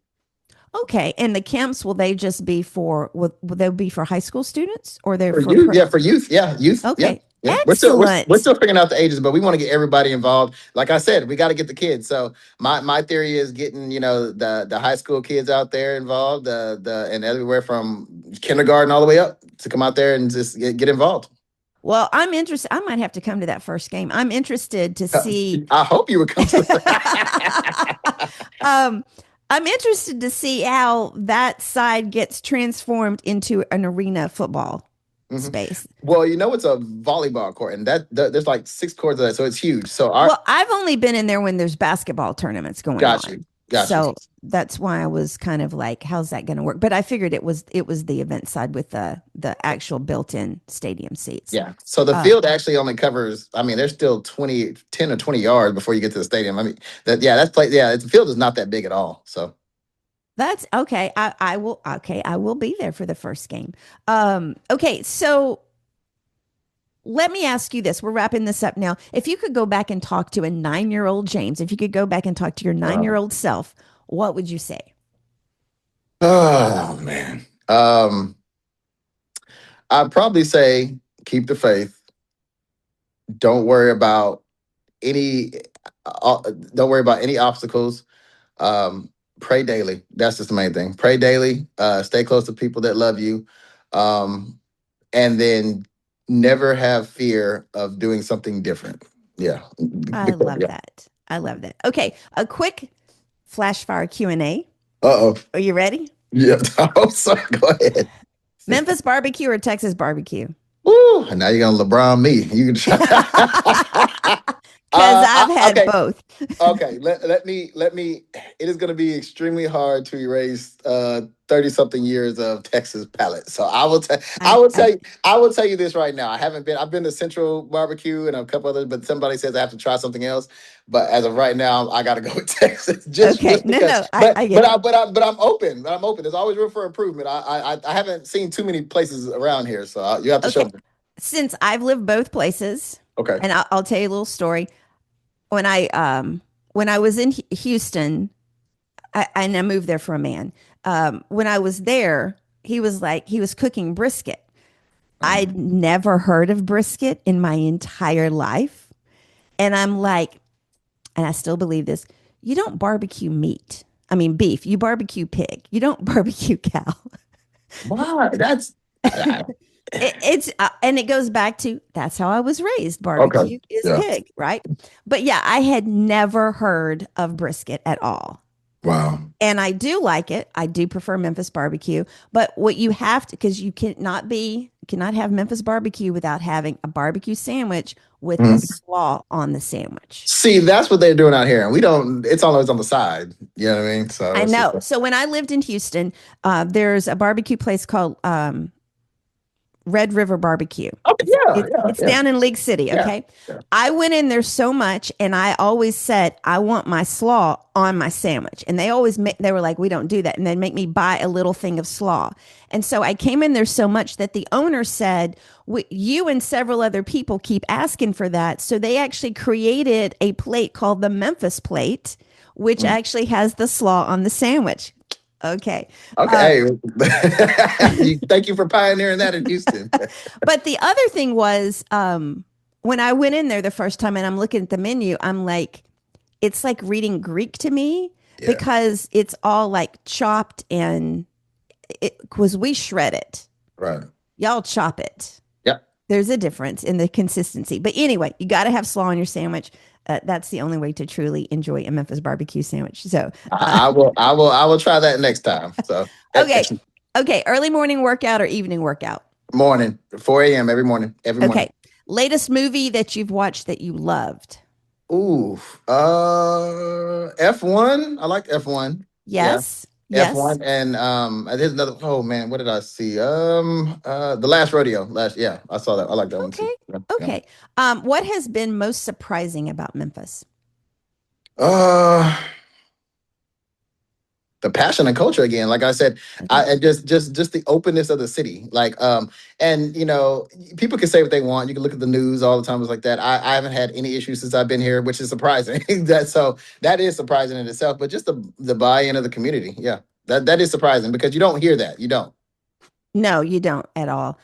Speaker 2: Okay, and the camps, will they just be for will they be for high school students, or they're
Speaker 1: For
Speaker 2: for
Speaker 1: youth, yeah, for youth, yeah, youth, yeah,
Speaker 2: Okay,
Speaker 1: yeah. We're
Speaker 2: excellent.
Speaker 1: still figuring out the ages, but we want to get everybody involved. Like I said, we got to get the kids. So my theory is getting the high school kids out there involved, the and everywhere from kindergarten all the way up to come out there and just get involved.
Speaker 2: Well, I'm interested. I might have to come to that first game. I'm interested to see.
Speaker 1: I hope you would come to.
Speaker 2: um, I'm interested to see how that side gets transformed into an arena football
Speaker 1: Mhm.
Speaker 2: space.
Speaker 1: Well, it's a volleyball court, and there's like 6 courts of that, so it's huge. So our
Speaker 2: Well, I've only been in there when there's basketball tournaments going
Speaker 1: got
Speaker 2: on.
Speaker 1: you, got you.
Speaker 2: So that's why I was kind of like, how's that going to work? But I figured it was the event side with the actual built-in stadium seats.
Speaker 1: Yeah. So the
Speaker 2: Uh,
Speaker 1: field actually only covers, I mean, there's still 10 or 20 yards before you get to the stadium. I mean, the field is not that big at all. So,
Speaker 2: that's okay. I will okay, I will be there for the first game. Okay, so let me ask you this. We're wrapping this up now. If you could go back and talk to a 9-year-old James, if you could go back and talk to your 9
Speaker 1: uh,
Speaker 2: year old self, what would you say?
Speaker 1: oh man. I'd probably say keep the faith. Don't worry about any, don't worry about any obstacles. Um, Pray daily. That's just the main thing. Pray daily. Stay close to people that love you. Um, and then never have fear of doing something different. Yeah.
Speaker 2: I love
Speaker 1: Yeah.
Speaker 2: that. I love that. Okay, a quick flash fire Q&A.
Speaker 1: Uh-oh.
Speaker 2: Are you ready?
Speaker 1: Yeah. Oh, sorry. Go ahead.
Speaker 2: Memphis barbecue or Texas barbecue?
Speaker 1: Woo. Now you're gonna LeBron me. You can try.
Speaker 2: Because I've had
Speaker 1: Okay.
Speaker 2: both.
Speaker 1: Okay. Let me. It is going to be extremely hard to erase 30 something years of Texas palate. So
Speaker 2: I, I
Speaker 1: I will tell you this right now. I've been to Central Barbecue and a couple others, but somebody says I have to try something else. But as of right now, I got to go with Texas
Speaker 2: okay.
Speaker 1: just
Speaker 2: No,
Speaker 1: because.
Speaker 2: no, I get it.
Speaker 1: But I'm open. I'm open. There's always room for improvement. I haven't seen too many places around here, so you have to show
Speaker 2: Okay.
Speaker 1: me.
Speaker 2: Since I've lived both places,
Speaker 1: Okay.
Speaker 2: and I'll tell you a little story. When I was in Houston, and I moved there for a man. When I was there, he was cooking brisket. I'd never heard of brisket in my entire life. And I'm like, and I still believe this, you don't barbecue meat. I mean, beef. You barbecue pig. You don't barbecue cow.
Speaker 1: Wow, that's
Speaker 2: It's and it goes back to that's how I was raised.
Speaker 1: okay.
Speaker 2: Barbecue is
Speaker 1: Yeah.
Speaker 2: pig, right? But yeah, I had never heard of brisket at all.
Speaker 1: Wow.
Speaker 2: And I do like it. I do prefer Memphis barbecue. But what you have to, because you cannot be cannot have Memphis barbecue without having a barbecue sandwich with the
Speaker 1: Mhm.
Speaker 2: slaw on the sandwich.
Speaker 1: See, that's what they're doing out here, and we don't. It's always on the side. You know what I mean? So
Speaker 2: I
Speaker 1: it's just
Speaker 2: know. So when I lived in Houston, there's a barbecue place called Red River Barbecue.
Speaker 1: okay. Yeah, yeah,
Speaker 2: It's
Speaker 1: yeah,
Speaker 2: down in League City.
Speaker 1: yeah,
Speaker 2: Okay,
Speaker 1: yeah.
Speaker 2: I went in there so much, and I always said I want my slaw on my sandwich, and they were like, we don't do that, and they'd make me buy a little thing of slaw. And so I came in there so much that the owner said, you and several other people keep asking for that, so they actually created a plate called the Memphis plate, which
Speaker 1: Mm.
Speaker 2: actually has the slaw on the sandwich. Okay.
Speaker 1: Okay. Thank you for pioneering that in Houston.
Speaker 2: But the other thing was, when I went in there the first time and I'm looking at the menu, I'm like, it's like reading Greek to me
Speaker 1: Yeah.
Speaker 2: because it's all like chopped and it because we shred it.
Speaker 1: Right.
Speaker 2: Y'all chop it.
Speaker 1: Yeah.
Speaker 2: There's a difference in the consistency. But anyway, you got to have slaw on your sandwich. That's the only way to truly enjoy a Memphis barbecue sandwich. So,
Speaker 1: I will. I will. I will try that next time. So,
Speaker 2: okay. Okay. Early morning workout or evening workout?
Speaker 1: morning, 4 a.m. every morning. Every morning.
Speaker 2: Okay. Latest movie that you've watched that you loved?
Speaker 1: Ooh, F1. I like F1. Yeah,
Speaker 2: Yes. Yes.
Speaker 1: F1, and there's another. Oh man, what did I see? The Last Rodeo. Yeah, I saw that. I like that one too.
Speaker 2: Okay.
Speaker 1: Yeah, yeah.
Speaker 2: Okay. What has been most surprising about Memphis?
Speaker 1: Uh, the passion and culture again. Like I said,
Speaker 2: Okay.
Speaker 1: just the openness of the city. And people can say what they want. You can look at the news all the time. It's like that. I haven't had any issues since I've been here, which is surprising. That is surprising in itself. But just the buy-in of the community, yeah, that is surprising because you don't hear that. You don't.
Speaker 2: No, you don't at all.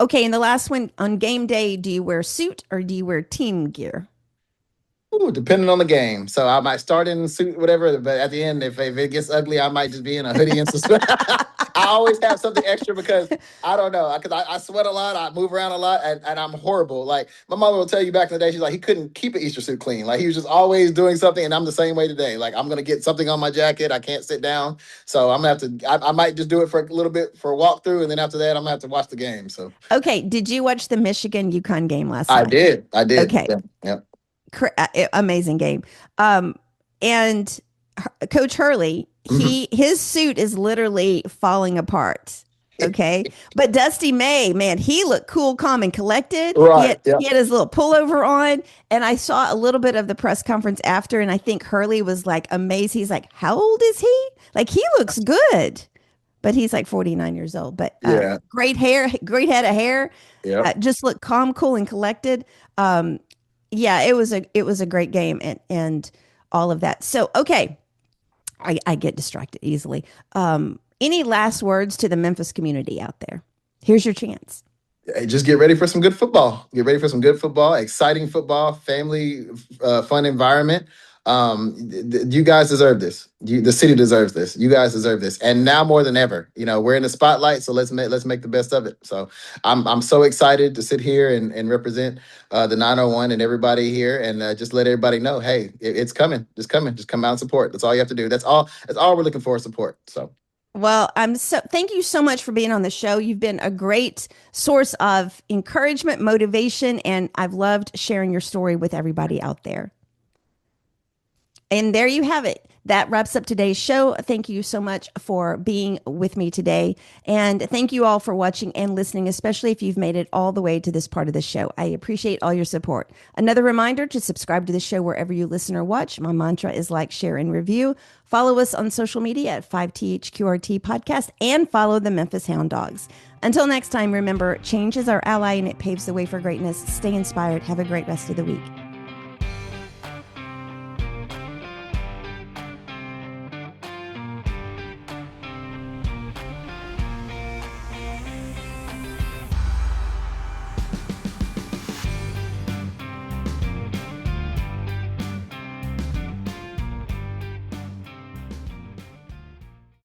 Speaker 2: Okay. And the last one on game day, do you wear a suit or do you wear team gear?
Speaker 1: Ooh, depending on the game. So I might start in a suit, whatever, but at the end, if it gets ugly, I might just be in a hoodie and some sweat. I always have something extra because I don't know, because I sweat a lot, I move around a lot, and I'm horrible. Like my mother will tell you back in the day, she's like, he couldn't keep an Easter suit clean. Like he was just always doing something, and I'm the same way today. Like I'm gonna get something on my jacket, I can't sit down. So I'm gonna have to, I might just do it for a little bit for a walkthrough, and then after that, I'm gonna have to watch the game. So
Speaker 2: Okay. Did you watch the Michigan UConn game last
Speaker 1: I
Speaker 2: night?
Speaker 1: did. I did.
Speaker 2: Okay.
Speaker 1: Yeah. Yeah.
Speaker 2: Amazing game. And Coach Hurley,
Speaker 1: Mhm.
Speaker 2: his suit is literally falling apart. Okay, but Dusty May, man, he looked cool, calm, and collected. He
Speaker 1: Right.
Speaker 2: had
Speaker 1: Yeah.
Speaker 2: he had his little pullover on, and I saw a little bit of the press conference after, and I think Hurley was like amazed. He's like, "How old is he? Like he looks good." But he's like 49 years old. But
Speaker 1: Yeah.
Speaker 2: great hair, great head of hair.
Speaker 1: Yeah.
Speaker 2: Just looked calm, cool, and collected. Yeah, it was a great game and all of that. So okay, I get distracted easily. Any last words to the Memphis community out there? Here's your chance.
Speaker 1: Hey, just get ready for some good football. Get ready for some good football, exciting football, family, fun environment. You guys deserve this. The city deserves this. You guys deserve this, and now more than ever, we're in the spotlight. So let's make the best of it. So I'm so excited to sit here and represent the 901 and everybody here, and just let everybody know, hey, it's coming. Just coming. Just come out and support. That's all you have to do. That's all. That's all we're looking for is support. So.
Speaker 2: Well, thank you so much for being on the show. You've been a great source of encouragement, motivation, and I've loved sharing your story with everybody out there. And there you have it. That wraps up today's show. Thank you so much for being with me today. And thank you all for watching and listening, especially if you've made it all the way to this part of the show. I appreciate all your support. Another reminder to subscribe to the show wherever you listen or watch. My mantra is like, share, and review. Follow us on social media at 5THQRT Podcast and follow the Memphis Hound Dogs. Until next time, remember, change is our ally and it paves the way for greatness. Stay inspired. Have a great rest of the week.